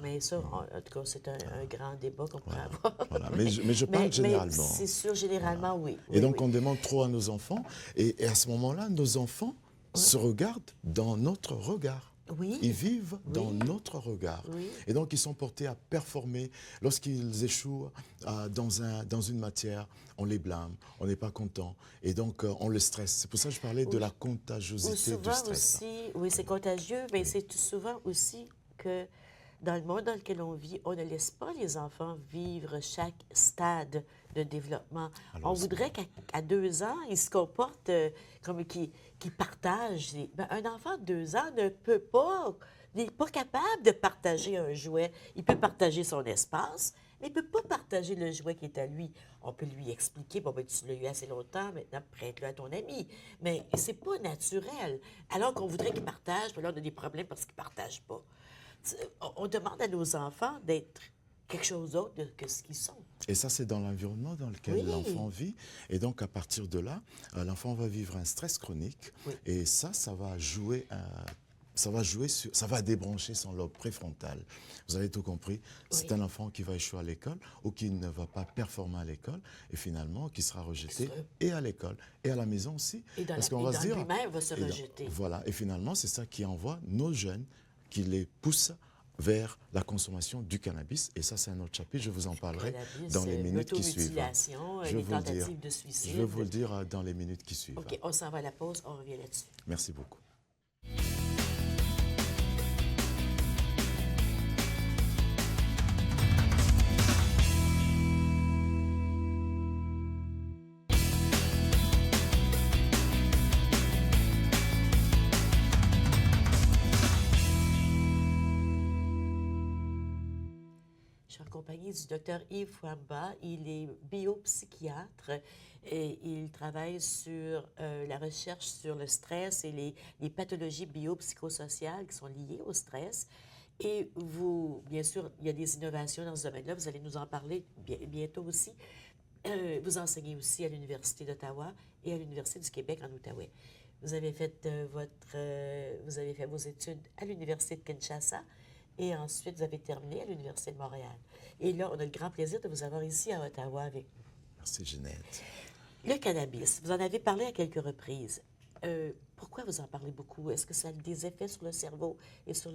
Mais ça, en tout cas, c'est un grand débat qu'on pourrait avoir. Voilà. Mais je parle généralement. C'est sûr, généralement, oui. Et donc, on demande trop à nos enfants. Et à ce moment-là, nos enfants se regardent dans notre regard. Oui. Ils vivent dans notre regard. Oui. Et donc, ils sont portés à performer. Lorsqu'ils échouent dans une matière, on les blâme, on n'est pas content. Et donc, on le stresse. C'est pour ça que je parlais de la contagiosité du stress. Aussi, oui, c'est contagieux, mais c'est souvent aussi que dans le monde dans lequel on vit, on ne laisse pas les enfants vivre chaque stade de développement. Alors, on voudrait qu'à 2 ans, ils se comportent comme qu'ils partagent. Un enfant de 2 ans ne peut pas, n'est pas capable de partager un jouet. Il peut partager son espace, mais il ne peut pas partager le jouet qui est à lui. On peut lui expliquer, bon, ben, tu l'as eu assez longtemps, maintenant prête-le à ton ami. Mais c'est pas naturel. Alors qu'on voudrait qu'il partage, puis là, on a des problèmes parce qu'il ne partage pas. On demande à nos enfants d'être quelque chose d'autre que ce qu'ils sont. Et ça, c'est dans l'environnement dans lequel l'enfant vit. Et donc, à partir de là, l'enfant va vivre un stress chronique. Oui. Et ça va jouer ça va débrancher son lobe préfrontal. Vous avez tout compris. C'est un enfant qui va échouer à l'école ou qui ne va pas performer à l'école et finalement qui sera rejeté et à l'école et à la maison aussi. Et dans lui-même va se rejeter. Voilà. Et finalement, c'est ça qui envoie nos jeunes, qui les pousse vers la consommation du cannabis. Et ça, c'est un autre chapitre. Je vous en parlerai dans les minutes qui suivent. Les tentatives de suicide. Je vais vous le dire dans les minutes qui suivent. OK, on s'en va à la pause. On revient là-dessus. Merci beaucoup. Du docteur Yves Fouamba. Il est biopsychiatre et il travaille sur la recherche sur le stress et les pathologies biopsychosociales qui sont liées au stress. Et vous, bien sûr, il y a des innovations dans ce domaine-là. Vous allez nous en parler bientôt aussi. Vous enseignez aussi à l'Université d'Ottawa et à l'Université du Québec en Outaouais. Vous avez fait vous avez fait vos études à l'Université de Kinshasa. Et ensuite, vous avez terminé à l'Université de Montréal. Et là, on a le grand plaisir de vous avoir ici à Ottawa avec nous. Merci, Ginette. Le cannabis, vous en avez parlé à quelques reprises. Pourquoi vous en parlez beaucoup? Est-ce que ça a des effets sur le cerveau et sur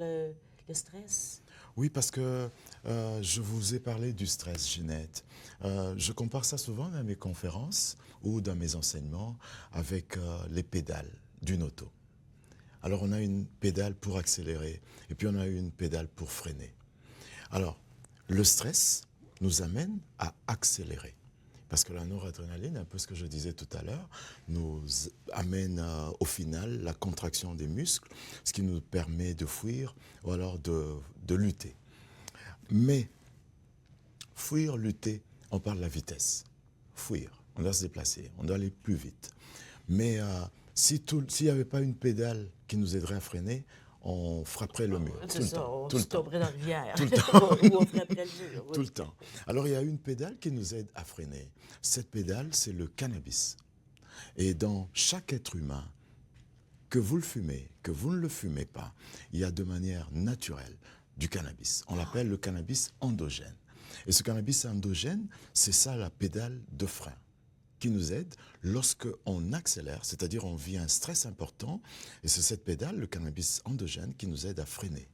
le stress? Oui, parce que je vous ai parlé du stress, Ginette. Je compare ça souvent dans mes conférences ou dans mes enseignements avec les pédales d'une auto. Alors, on a une pédale pour accélérer et puis on a une pédale pour freiner. Alors, le stress nous amène à accélérer. Parce que la noradrénaline, un peu ce que je disais tout à l'heure, nous amène au final la contraction des muscles, ce qui nous permet de fuir ou alors de lutter. Mais fuir, lutter, on parle de la vitesse. Fuir, on doit se déplacer, on doit aller plus vite. Mais s'il n'y avait pas une pédale qui nous aiderait à freiner, on frapperait le mur. C'est ça, on tout se le temps. tomberait dans la rivière. Tout le temps. Ou on frapperait le mur. Oui. Tout le temps. Alors, il y a une pédale qui nous aide à freiner. Cette pédale, c'est le cannabis. Et dans chaque être humain, que vous le fumez, que vous ne le fumez pas, il y a de manière naturelle du cannabis. On l'appelle le cannabis endogène. Et ce cannabis endogène, c'est ça la pédale de frein qui nous aide lorsqu'on accélère, c'est-à-dire on vit un stress important, et c'est cette pédale, le cannabis endogène, qui nous aide à freiner.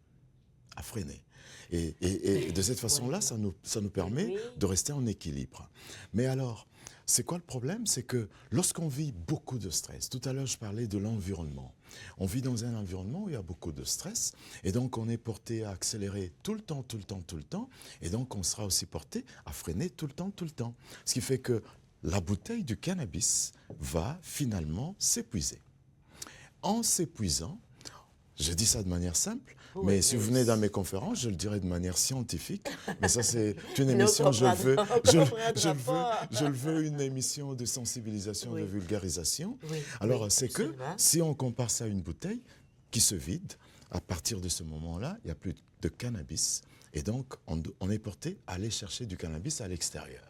À freiner. Et de cette façon-là, ça nous permet de rester en équilibre. Mais alors, c'est quoi le problème? C'est que lorsqu'on vit beaucoup de stress, tout à l'heure je parlais de l'environnement, on vit dans un environnement où il y a beaucoup de stress, et donc on est porté à accélérer tout le temps, et donc on sera aussi porté à freiner tout le temps. Ce qui fait que la bouteille du cannabis va finalement s'épuiser. En s'épuisant, je dis ça de manière simple, mais si vous venez dans mes conférences, je le dirais de manière scientifique. Mais ça, c'est une émission, je le veux une émission de sensibilisation, de vulgarisation. Oui, alors, c'est que si on compare ça à une bouteille qui se vide, à partir de ce moment-là, il n'y a plus de cannabis. Et donc, on est porté à aller chercher du cannabis à l'extérieur.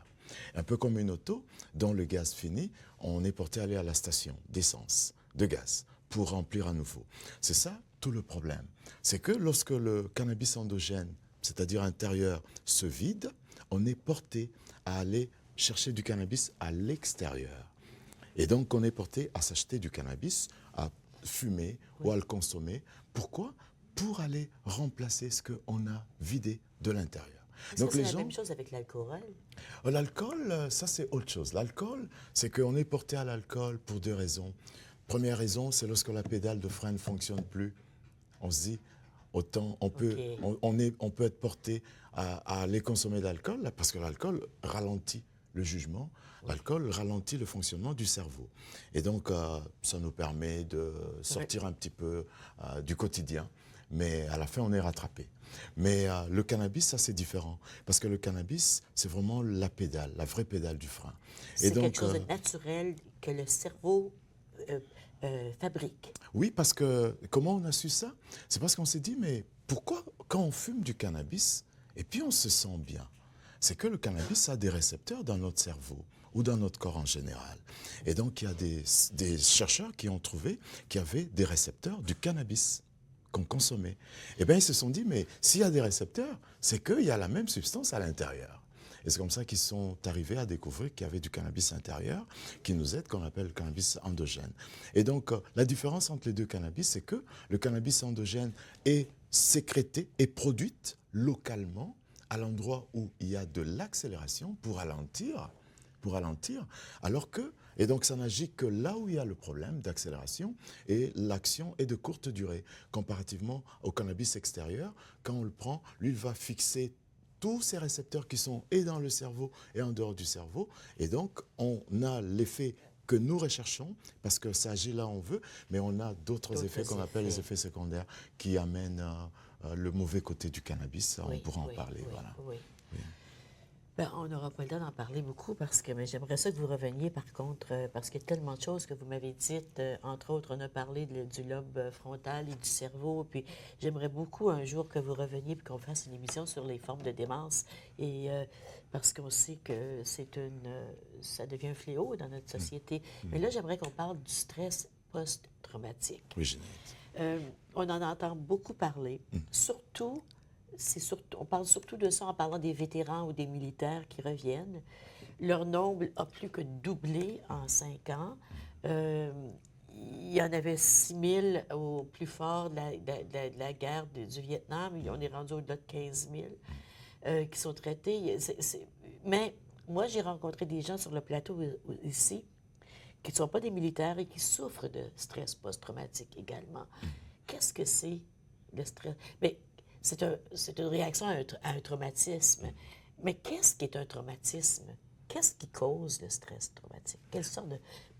Un peu comme une auto, dont le gaz finit, on est porté à aller à la station d'essence, de gaz, pour remplir à nouveau. C'est ça tout le problème. C'est que lorsque le cannabis endogène, c'est-à-dire intérieur, se vide, on est porté à aller chercher du cannabis à l'extérieur. Et donc, on est porté à s'acheter du cannabis, à fumer ou à le consommer. Pourquoi? Pour aller remplacer ce qu'on a vidé de l'intérieur. Est-ce que c'est la même chose avec l'alcool? L'alcool, ça c'est autre chose. L'alcool, c'est qu'on est porté à l'alcool pour deux raisons. Première raison, c'est lorsque la pédale de frein ne fonctionne plus. On se dit, autant on peut être porté à aller consommer de l'alcool, parce que l'alcool ralentit le jugement, l'alcool ralentit le fonctionnement du cerveau. Et donc, ça nous permet de sortir un petit peu du quotidien. Mais à la fin, on est rattrapé. Mais le cannabis, ça, c'est différent. Parce que le cannabis, c'est vraiment la pédale, la vraie pédale du frein. C'est quelque chose de naturel que le cerveau fabrique. Oui, parce que comment on a su ça? C'est parce qu'on s'est dit, mais pourquoi quand on fume du cannabis, et puis on se sent bien? C'est que le cannabis a des récepteurs dans notre cerveau ou dans notre corps en général. Et donc, il y a des chercheurs qui ont trouvé qu'il y avait des récepteurs du cannabis qu'on consommait. Eh bien, ils se sont dit, mais s'il y a des récepteurs, c'est qu'il y a la même substance à l'intérieur. Et c'est comme ça qu'ils sont arrivés à découvrir qu'il y avait du cannabis intérieur qui nous aide, qu'on appelle le cannabis endogène. Et donc, la différence entre les deux cannabis, c'est que le cannabis endogène est sécrété et produite localement à l'endroit où il y a de l'accélération pour ralentir, alors que, et donc ça n'agit que là où il y a le problème d'accélération, et l'action est de courte durée, comparativement au cannabis extérieur. Quand on le prend, lui, il va fixer tous ces récepteurs qui sont et dans le cerveau et en dehors du cerveau, et donc on a l'effet que nous recherchons, parce que ça agit là où on veut, mais on a d'autres effets qu'on appelle les effets secondaires qui amènent le mauvais côté du cannabis. On pourra en parler. Voilà. Ben, on n'aura pas le temps d'en parler beaucoup parce que j'aimerais ça que vous reveniez par contre, parce qu'il y a tellement de choses que vous m'avez dites. Entre autres, on a parlé du lobe frontal et du cerveau. Puis j'aimerais beaucoup un jour que vous reveniez et qu'on fasse une émission sur les formes de démence. Et parce qu'on sait que ça devient un fléau dans notre société. Mais là, j'aimerais qu'on parle du stress post-traumatique. Oui, Ginette. On en entend beaucoup parler, surtout... on parle surtout de ça en parlant des vétérans ou des militaires qui reviennent. Leur nombre a plus que doublé en 5 ans. il y en avait 6 000 au plus fort de la guerre du Vietnam. On est rendu au-delà de 15 000 qui sont traités. Mais moi, j'ai rencontré des gens sur le plateau ici qui ne sont pas des militaires et qui souffrent de stress post-traumatique également. Qu'est-ce que c'est le stress? Mais c'est une réaction à un traumatisme. Mais qu'est-ce qui est un traumatisme? Qu'est-ce qui cause le stress traumatique? Quelle sorte de...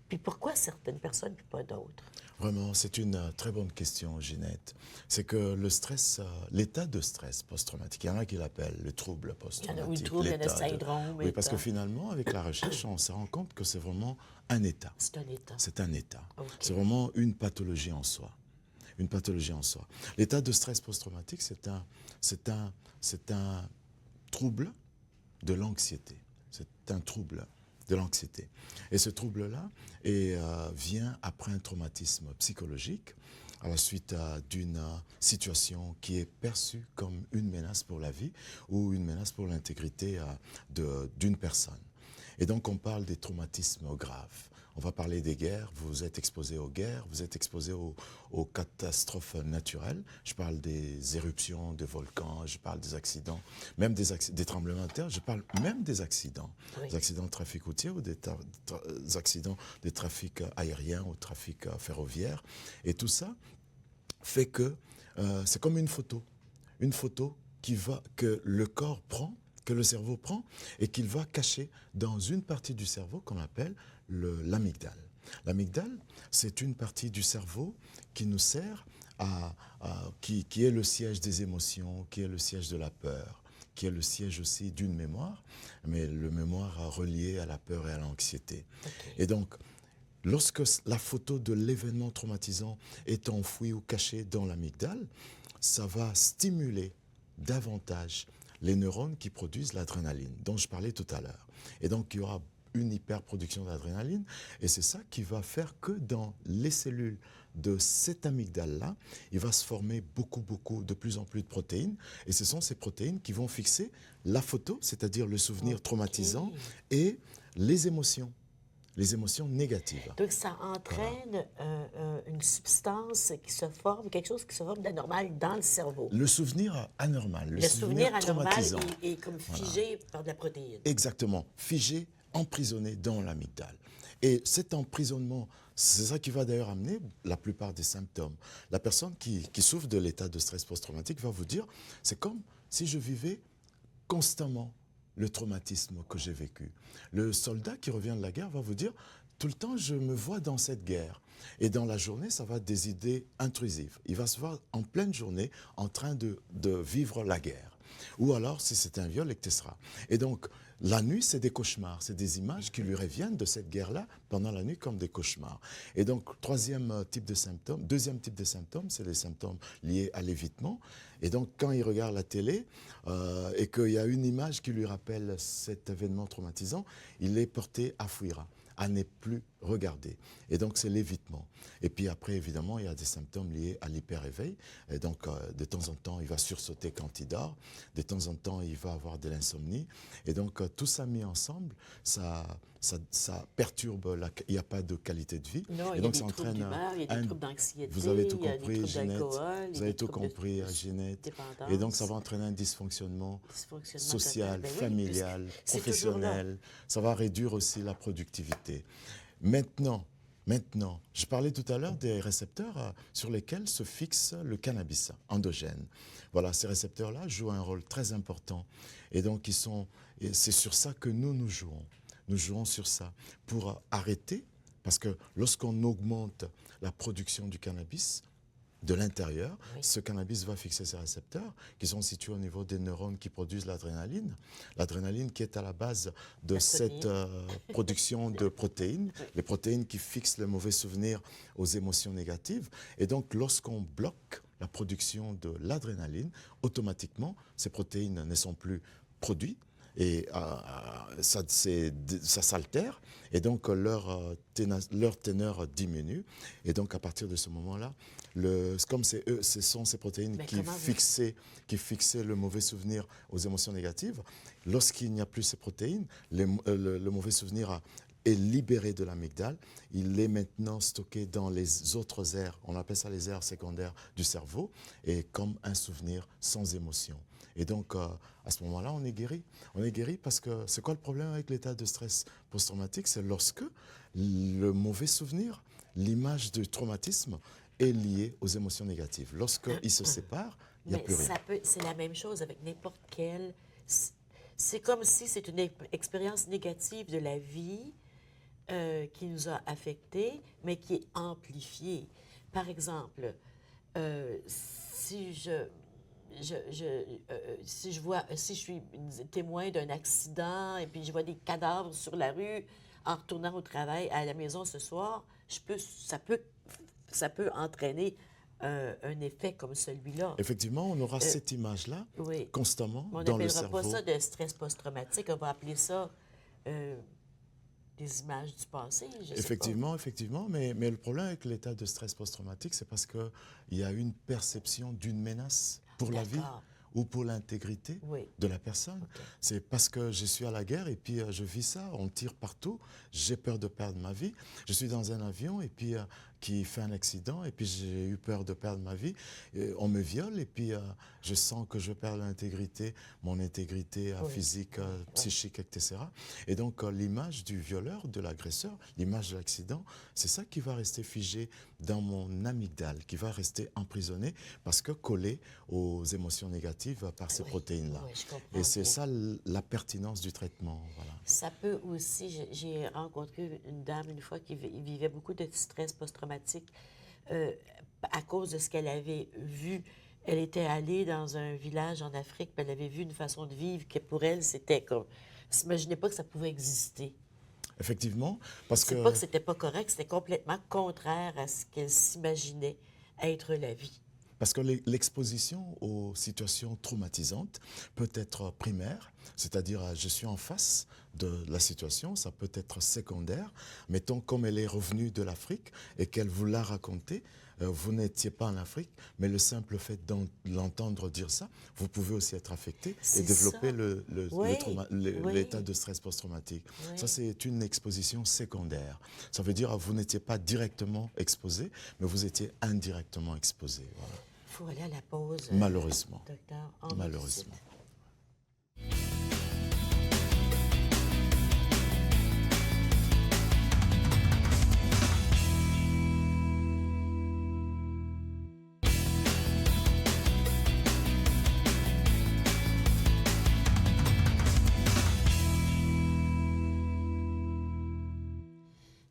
Puis pourquoi certaines personnes puis pas d'autres? Vraiment, c'est une très bonne question, Ginette. C'est que le stress, l'état de stress post-traumatique, il y en a qui l'appellent le trouble Il y en a post-traumatique. le trouble, il y en a le syndrome. Oui, parce que finalement, avec la recherche, on se rend compte que c'est vraiment un état. C'est un état. C'est un état. OK. C'est vraiment une pathologie en soi. Une pathologie en soi. L'état de stress post-traumatique, c'est un trouble de l'anxiété. C'est un trouble de l'anxiété. Et ce trouble-là vient après un traumatisme psychologique, à la suite d'une situation qui est perçue comme une menace pour la vie ou une menace pour l'intégrité d'une personne. Et donc on parle des traumatismes graves. On va parler des guerres, vous êtes exposé aux guerres, vous êtes exposé aux catastrophes naturelles. Je parle des éruptions, des volcans, je parle des accidents, même des tremblements de terre, je parle même des accidents. Oui. Des accidents de trafic routier ou des accidents de trafic aérien ou trafic ferroviaire. Et tout ça fait que c'est comme une photo que le corps prend, que le cerveau prend et qu'il va cacher dans une partie du cerveau qu'on appelle l'amygdale. L'amygdale, c'est une partie du cerveau qui nous sert qui est le siège des émotions, qui est le siège de la peur, qui est le siège aussi d'une mémoire, mais le mémoire relié à la peur et à l'anxiété. Okay. Et donc, lorsque la photo de l'événement traumatisant est enfouie ou cachée dans l'amygdale, ça va stimuler davantage les neurones qui produisent l'adrénaline, dont je parlais tout à l'heure. Et donc, il y aura une hyperproduction d'adrénaline, et c'est ça qui va faire que dans les cellules de cette amygdale-là, il va se former de plus en plus de protéines, et ce sont ces protéines qui vont fixer la photo, c'est-à-dire le souvenir traumatisant, et les émotions négatives. Donc, ça entraîne une substance qui se forme, quelque chose qui se forme d'anormal dans le cerveau. Le souvenir anormal, le souvenir anormal traumatisant. est comme figé par de la protéine. Exactement, figé, emprisonné dans l'amygdale. Et cet emprisonnement, c'est ça qui va d'ailleurs amener la plupart des symptômes. La personne qui souffre de l'état de stress post-traumatique va vous dire, c'est comme si je vivais constamment le traumatisme que j'ai vécu. Le soldat qui revient de la guerre va vous dire, tout le temps je me vois dans cette guerre. Et dans la journée, ça va être des idées intrusives. Il va se voir en pleine journée en train de vivre la guerre. Ou alors, si c'est un viol, etc. Et donc, la nuit, c'est des cauchemars. C'est des images qui lui reviennent de cette guerre-là pendant la nuit comme des cauchemars. Et donc, deuxième type de symptômes, c'est les symptômes liés à l'évitement. Et donc, quand il regarde la télé et qu'il y a une image qui lui rappelle cet événement traumatisant, il est porté à fuir, à ne plus regarder. Et donc, c'est l'évitement. Et puis après, évidemment, il y a des symptômes liés à l'hyper-éveil. Et donc, de temps en temps, il va sursauter quand il dort. De temps en temps, il va avoir de l'insomnie. Et donc, tout ça mis ensemble, ça perturbe, il n'y a pas de qualité de vie. Non, et il donc, y a des troubles d'humeur, il y a des troubles d'anxiété, vous avez tout il y a des compris, troubles Ginette. d'alcool, Vous avez tout compris, Ginette. Et donc, ça va entraîner un dysfonctionnement social, familial, professionnel. Ça va réduire aussi la productivité. Maintenant, je parlais tout à l'heure des récepteurs sur lesquels se fixe le cannabis endogène. Voilà, ces récepteurs-là jouent un rôle très important. Et donc, c'est sur ça que nous jouons. Nous jouons sur ça pour arrêter, parce que lorsqu'on augmente la production du cannabis, de l'intérieur, ce cannabis va fixer ces récepteurs qui sont situés au niveau des neurones qui produisent l'adrénaline. L'adrénaline qui est à la base de cette production de protéines, les protéines qui fixent les mauvais souvenirs aux émotions négatives. Et donc, lorsqu'on bloque la production de l'adrénaline, automatiquement, ces protéines ne sont plus produites. Et ça s'altère, et donc leur teneur diminue. Et donc à partir de ce moment-là, comme ce sont ces protéines qui fixaient le mauvais souvenir aux émotions négatives, lorsqu'il n'y a plus ces protéines, le mauvais souvenir est libéré de l'amygdale. Il est maintenant stocké dans les autres aires, on appelle ça les aires secondaires du cerveau, et comme un souvenir sans émotion. Et donc, à ce moment-là, on est guéri. On est guéri parce que c'est quoi le problème avec l'état de stress post-traumatique? C'est lorsque le mauvais souvenir, l'image du traumatisme est liée aux émotions négatives. Lorsqu'ils se séparent, il n'y a Mais plus rien. c'est la même chose avec n'importe quelle. C'est comme si c'est une expérience négative de la vie qui nous a affectés, mais qui est amplifiée. Par exemple, si si je suis témoin d'un accident et puis je vois des cadavres sur la rue en retournant au travail, à la maison ce soir, ça peut entraîner un effet comme celui-là. Effectivement, on aura cette image-là Oui. constamment On dans le n'appellera pas cerveau. ça de stress post-traumatique, on va appeler ça des images du passé, je sais Effectivement, effectivement, mais le problème avec l'état de stress post-traumatique, c'est parce qu'il y a une perception d'une menace pour la vie D'accord. ou pour l'intégrité Oui. de la personne. OK. C'est parce que je suis à la guerre et puis je vis ça, on tire partout, j'ai peur de perdre ma vie. Je suis dans un avion et puis qui fait un accident et puis j'ai eu peur de perdre ma vie. Et on me viole et puis je sens que je perds l'intégrité, mon intégrité Oui. physique, psychique, etc. Et donc l'image du violeur, de l'agresseur, l'image de l'accident, c'est ça qui va rester figé dans mon amygdale, qui va rester emprisonné parce que collé aux émotions négatives par ces Oui. protéines-là. Oui, je comprends Et c'est bien. ça la pertinence du traitement. Voilà. Ça peut aussi, j'ai rencontré une dame une fois qui vivait beaucoup de stress post-traumatique euh, à cause de ce qu'elle avait vu. Elle était allée dans un village en Afrique, puis elle avait vu une façon de vivre que pour elle, c'était comme... Elle s'imaginait pas que ça pouvait exister. Effectivement, parce C'est que pas que c'était pas correct, c'était complètement contraire à ce qu'elle s'imaginait être la vie. Parce que l'exposition aux situations traumatisantes peut être primaire, c'est-à-dire je suis en face de la situation, ça peut être secondaire. Mettons comme elle est revenue de l'Afrique et qu'elle vous l'a raconté, vous n'étiez pas en Afrique, mais le simple fait de l'entendre dire ça, vous pouvez aussi être affecté et C'est développer ça. Oui, oui. l'état de stress post-traumatique. Oui. Ça, c'est une exposition secondaire. Ça veut dire que vous n'étiez pas directement exposé, mais vous étiez indirectement exposé. Voilà. Il faut aller à la pause. Malheureusement. Docteur, on Malheureusement.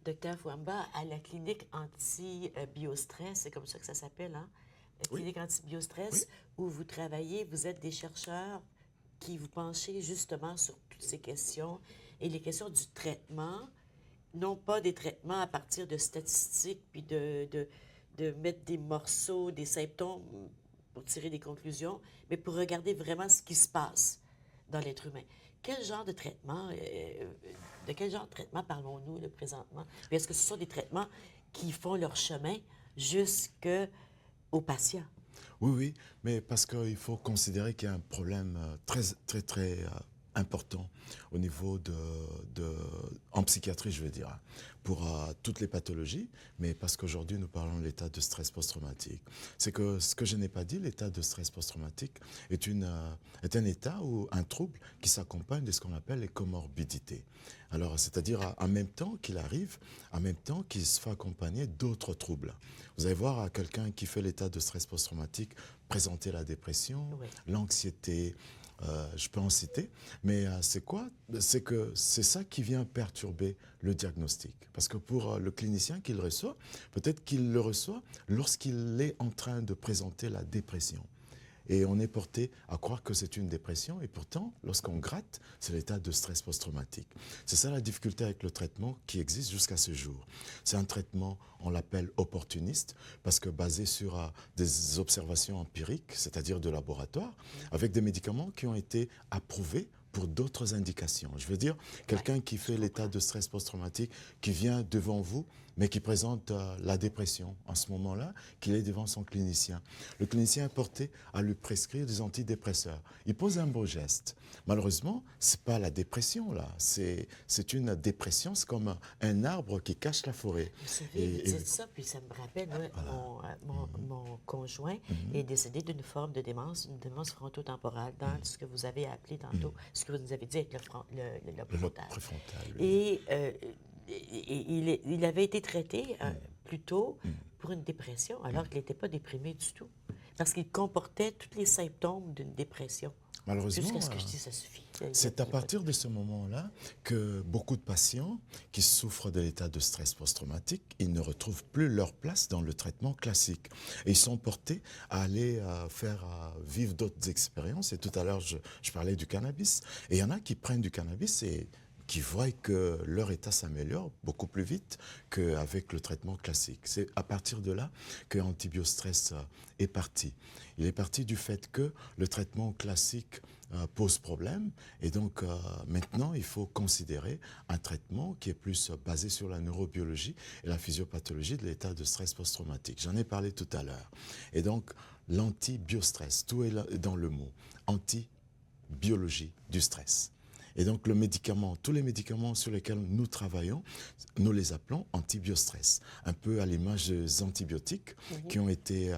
Docteur Fouamba, à la clinique anti-biostress, c'est comme ça que ça s'appelle, hein? La Oui. clinique anti-biostress, Oui. où vous travaillez, vous êtes des chercheurs qui vous penchez justement sur toutes ces questions et les questions du traitement, non pas des traitements à partir de statistiques, puis de mettre des morceaux, des symptômes pour tirer des conclusions, mais pour regarder vraiment ce qui se passe dans l'être humain. Quel genre de traitement, de quel genre de traitement parlons-nous là, présentement? Puis est-ce que ce sont des traitements qui font leur chemin jusqu'aux patients? Oui, oui, mais parce qu'il faut considérer qu'il y a un problème très, très, très important au niveau en psychiatrie, je veux dire, hein, pour toutes les pathologies, mais parce qu'aujourd'hui, nous parlons de l'état de stress post-traumatique. C'est que ce que je n'ai pas dit, l'état de stress post-traumatique est un état ou un trouble qui s'accompagne de ce qu'on appelle les comorbidités. Alors, c'est-à-dire en même temps qu'il arrive, en même temps qu'il se fait accompagner d'autres troubles. Vous allez voir quelqu'un qui fait l'état de stress post-traumatique présenter la dépression, Oui. l'anxiété, je peux en citer, mais c'est quoi? C'est que c'est ça qui vient perturber le diagnostic. Parce que pour le clinicien qui le reçoit, peut-être qu'il le reçoit lorsqu'il est en train de présenter la dépression. Et on est porté à croire que c'est une dépression, et pourtant, lorsqu'on gratte, c'est l'état de stress post-traumatique. C'est ça la difficulté avec le traitement qui existe jusqu'à ce jour. C'est un traitement, on l'appelle opportuniste, parce que basé sur des observations empiriques, c'est-à-dire de laboratoire, avec des médicaments qui ont été approuvés pour d'autres indications. Je veux dire, quelqu'un qui fait l'état de stress post-traumatique, qui vient devant vous, mais qui présente la dépression en ce moment-là, qu'il est devant son clinicien. Le clinicien est porté à lui prescrire des antidépresseurs. Il pose un beau geste. Malheureusement, ce n'est pas la dépression, là. C'est une dépression, c'est comme un arbre qui cache la forêt. Vous savez, vous dites ça, puis ça me rappelle, mon conjoint est décédé d'une forme de démence, une démence frontotemporale, dans ce que vous avez appelé tantôt, ce que vous nous avez dit avec le préfrontal. Préfrontal, oui. Et il avait été traité plus tôt pour une dépression, alors qu'il n'était pas déprimé du tout, parce qu'il comportait tous les symptômes d'une dépression. Malheureusement, Jusqu'à ce que je dise, ça suffit. c'est à partir de ce moment-là que beaucoup de patients qui souffrent de l'état de stress post-traumatique, ils ne retrouvent plus leur place dans le traitement classique. Et ils sont portés à aller faire vivre d'autres expériences. Et tout à l'heure, je parlais du cannabis. Et il y en a qui prennent du cannabis et qui voient que leur état s'améliore beaucoup plus vite qu'avec le traitement classique. C'est à partir de là que Antibiostress est parti. Il est parti du fait que le traitement classique pose problème et donc maintenant il faut considérer un traitement qui est plus basé sur la neurobiologie et la physiopathologie de l'état de stress post-traumatique. J'en ai parlé tout à l'heure. Et donc l'antibiostress, tout est dans le mot, anti-biologie du stress. Et donc, le médicament, tous les médicaments sur lesquels nous travaillons, nous les appelons antibiostress. Un peu à l'image des antibiotiques qui ont été,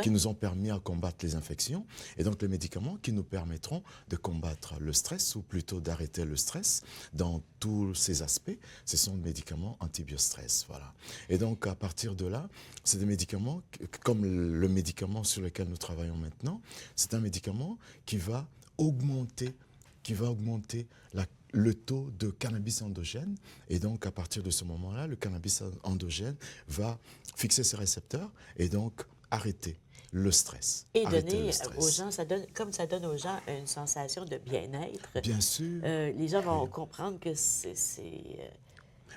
qui nous ont permis à combattre les infections. Et donc, les médicaments qui nous permettront de combattre le stress, ou plutôt d'arrêter le stress dans tous ses aspects, ce sont des médicaments antibiostress. Voilà. Et donc, à partir de là, c'est des médicaments, comme le médicament sur lequel nous travaillons maintenant, c'est un médicament qui va augmenter le taux de cannabis endogène. Et donc, à partir de ce moment-là, le cannabis endogène va fixer ses récepteurs et donc arrêter le stress. Et donner aux gens, comme ça donne aux gens une sensation de bien-être. Bien sûr. Les gens vont comprendre que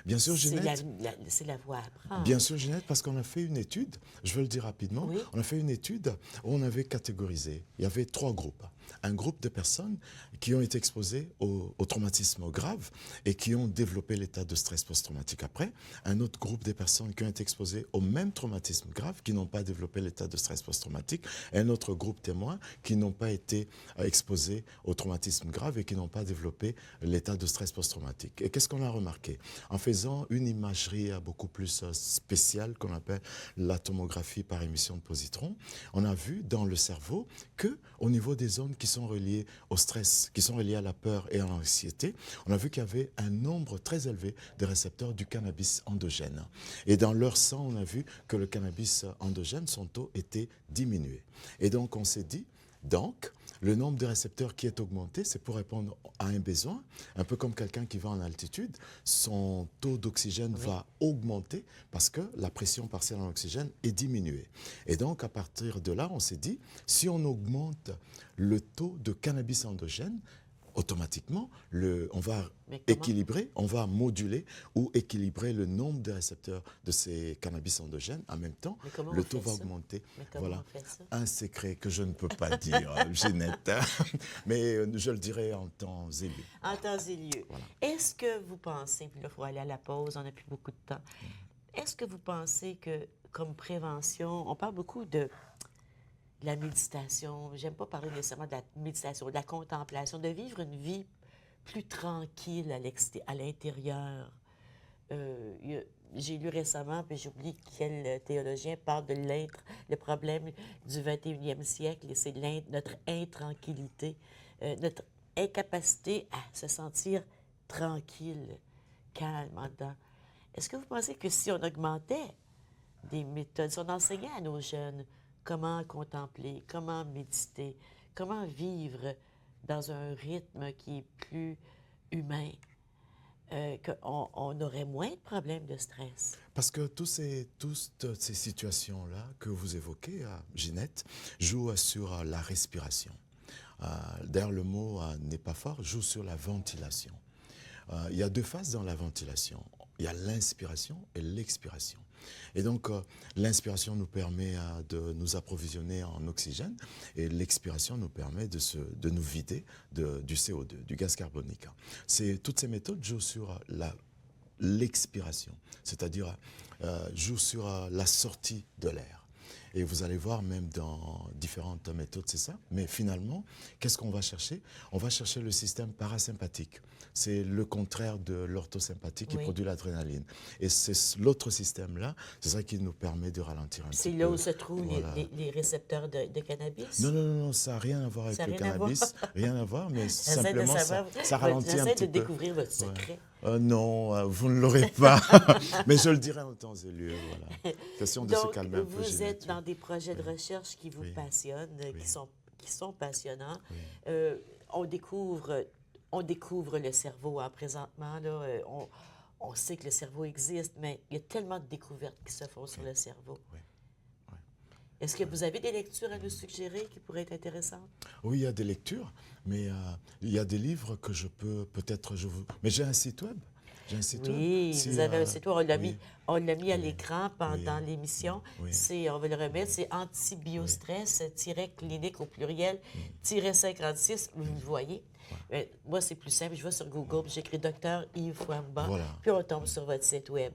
Bien sûr, Ginette. C'est la voie à prendre. Bien sûr, Ginette, parce qu'on a fait une étude, je veux le dire rapidement, on a fait une étude où on avait catégorisé, il y avait 3 groupes. Un groupe de personnes qui ont été exposées au traumatisme grave et qui ont développé l'état de stress post-traumatique après. Un autre groupe de personnes qui ont été exposées au même traumatisme grave, qui n'ont pas développé l'état de stress post-traumatique. Et un autre groupe témoin qui n'ont pas été exposés au traumatisme grave et qui n'ont pas développé l'état de stress post-traumatique. Et qu'est-ce qu'on a remarqué? En faisant une imagerie beaucoup plus spéciale qu'on appelle la tomographie par émission de positrons, on a vu dans le cerveau qu'au niveau des zones qui sont reliées au stress, qui sont reliées à la peur et à l'anxiété, on a vu qu'il y avait un nombre très élevé de récepteurs du cannabis endogène. Et dans leur sang, on a vu que le cannabis endogène, son taux était diminué. Et donc, on s'est dit, donc, le nombre de récepteurs qui est augmenté, c'est pour répondre à un besoin. Un peu comme quelqu'un qui va en altitude, son taux d'oxygène va augmenter parce que la pression partielle en oxygène est diminuée. Et donc, à partir de là, on s'est dit, si on augmente le taux de cannabis endogène, automatiquement, on va équilibrer, on va moduler ou équilibrer le nombre de récepteurs de ces cannabis endogènes. En même temps, le taux va augmenter. Voilà, un secret que je ne peux pas dire, Ginette, mais je le dirai en temps et lieu. En temps et lieu. Voilà. Est-ce que vous pensez, puis là, il faut aller à la pause, on n'a plus beaucoup de temps, est-ce que vous pensez que, comme prévention, on parle beaucoup de la méditation, j'aime pas parler nécessairement de la méditation, de la contemplation, de vivre une vie plus tranquille à l'intérieur. J'ai lu récemment, puis j'oublie quel théologien parle de le problème du 21e siècle, et c'est notre intranquillité, notre incapacité à se sentir tranquille, calme en dedans. Est-ce que vous pensez que si on augmentait des méthodes, si on enseignait à nos jeunes comment contempler, comment méditer, comment vivre dans un rythme qui est plus humain, qu'on aurait moins de problèmes de stress? Parce que toutes ces situations-là que vous évoquez, Ginette, jouent sur la respiration. D'ailleurs, le mot n'est pas fort, joue sur la ventilation. Il y a 2 phases dans la ventilation. il y a l'inspiration et l'expiration. Et donc, l'inspiration nous permet de nous approvisionner en oxygène et l'expiration nous permet de nous vider du CO2, du gaz carbonique. Toutes ces méthodes jouent sur l'expiration, c'est-à-dire jouent sur la sortie de l'air. Et vous allez voir, même dans différentes méthodes, c'est ça. Mais finalement, qu'est-ce qu'on va chercher? On va chercher le système parasympathique. C'est le contraire de l'orthosympathique qui produit l'adrénaline. Et c'est l'autre système-là, c'est ça qui nous permet de ralentir un petit peu. C'est là où se trouvent les récepteurs de cannabis? Non, ça n'a rien à voir avec le cannabis. Rien à voir, mais simplement, ça ralentit un petit peu. J'essaie de découvrir votre secret. Non, vous ne l'aurez pas. Mais je le dirai en temps et lieu. Voilà. Question de se calmer un peu. Vous êtes dans des projets de recherche qui vous passionnent, qui sont passionnants. On découvre le cerveau. Présentement, là, on sait que le cerveau existe, mais il y a tellement de découvertes qui se font sur le cerveau. Est-ce que vous avez des lectures à nous suggérer qui pourraient être intéressantes? Oui, il y a des lectures, mais il y a des livres que je peux peut-être... Mais j'ai un site web. Oui, vous avez un site web. On l'a mis à l'écran pendant l'émission. On va le remettre. C'est antibiostress-clinique au pluriel, -56. Vous le voyez. Moi, c'est plus simple. Je vais sur Google, puis j'écris Docteur Yves Fouamba, puis on tombe sur votre site web.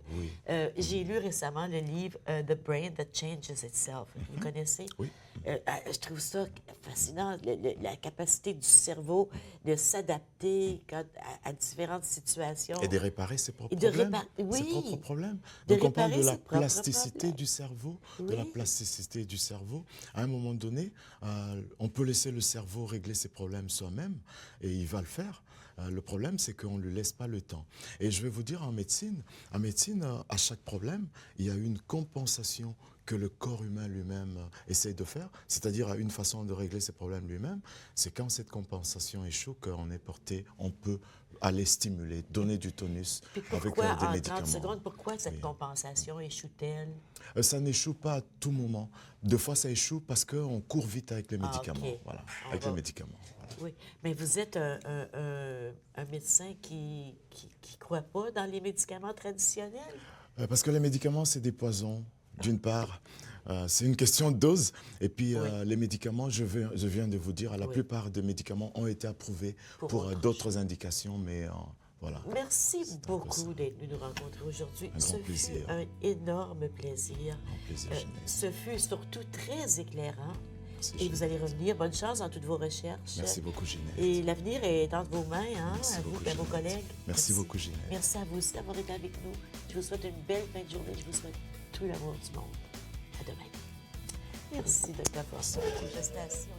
J'ai lu récemment le livre The Brain That Changes Itself. Vous connaissez? Oui. Je trouve ça fascinant, la capacité du cerveau de s'adapter à différentes situations. Et de réparer ses propres problèmes. Ses propres problèmes. Donc, on parle de la plasticité du cerveau. De la plasticité du cerveau. À un moment donné, on peut laisser le cerveau régler ses problèmes soi-même, et il va le faire. Le problème, c'est qu'on ne lui laisse pas le temps. Et je vais vous dire, en médecine, à chaque problème, il y a une compensation que le corps humain lui-même essaie de faire, c'est-à-dire une façon de régler ses problèmes lui-même, c'est quand cette compensation échoue on peut aller stimuler, donner du tonus avec des médicaments. 30 secondes, pourquoi cette compensation échoue-t-elle? Ça n'échoue pas à tout moment. Deux fois, ça échoue parce qu'on court vite avec les médicaments. Voilà, les médicaments. Voilà. Oui, mais vous êtes un médecin qui ne croit pas dans les médicaments traditionnels? Parce que les médicaments, c'est des poisons. D'une part, c'est une question de dose. Et puis, les médicaments, je viens de vous dire, la plupart des médicaments ont été approuvés pour d'autres indications, mais voilà. Merci beaucoup d'être venu nous rencontrer aujourd'hui. Un grand plaisir. Fut un énorme plaisir. Un plaisir, ce fut surtout très éclairant. Merci, et vous allez revenir. Bonne chance dans toutes vos recherches. Merci beaucoup, Ginette. Et l'avenir est entre vos mains, à vous et à vos collègues. Merci beaucoup, Ginette. Merci à vous aussi d'avoir été avec nous. Je vous souhaite une belle fin de journée. Je vous souhaite tout l'amour du monde. À demain. Merci, Dr. François. Gestation.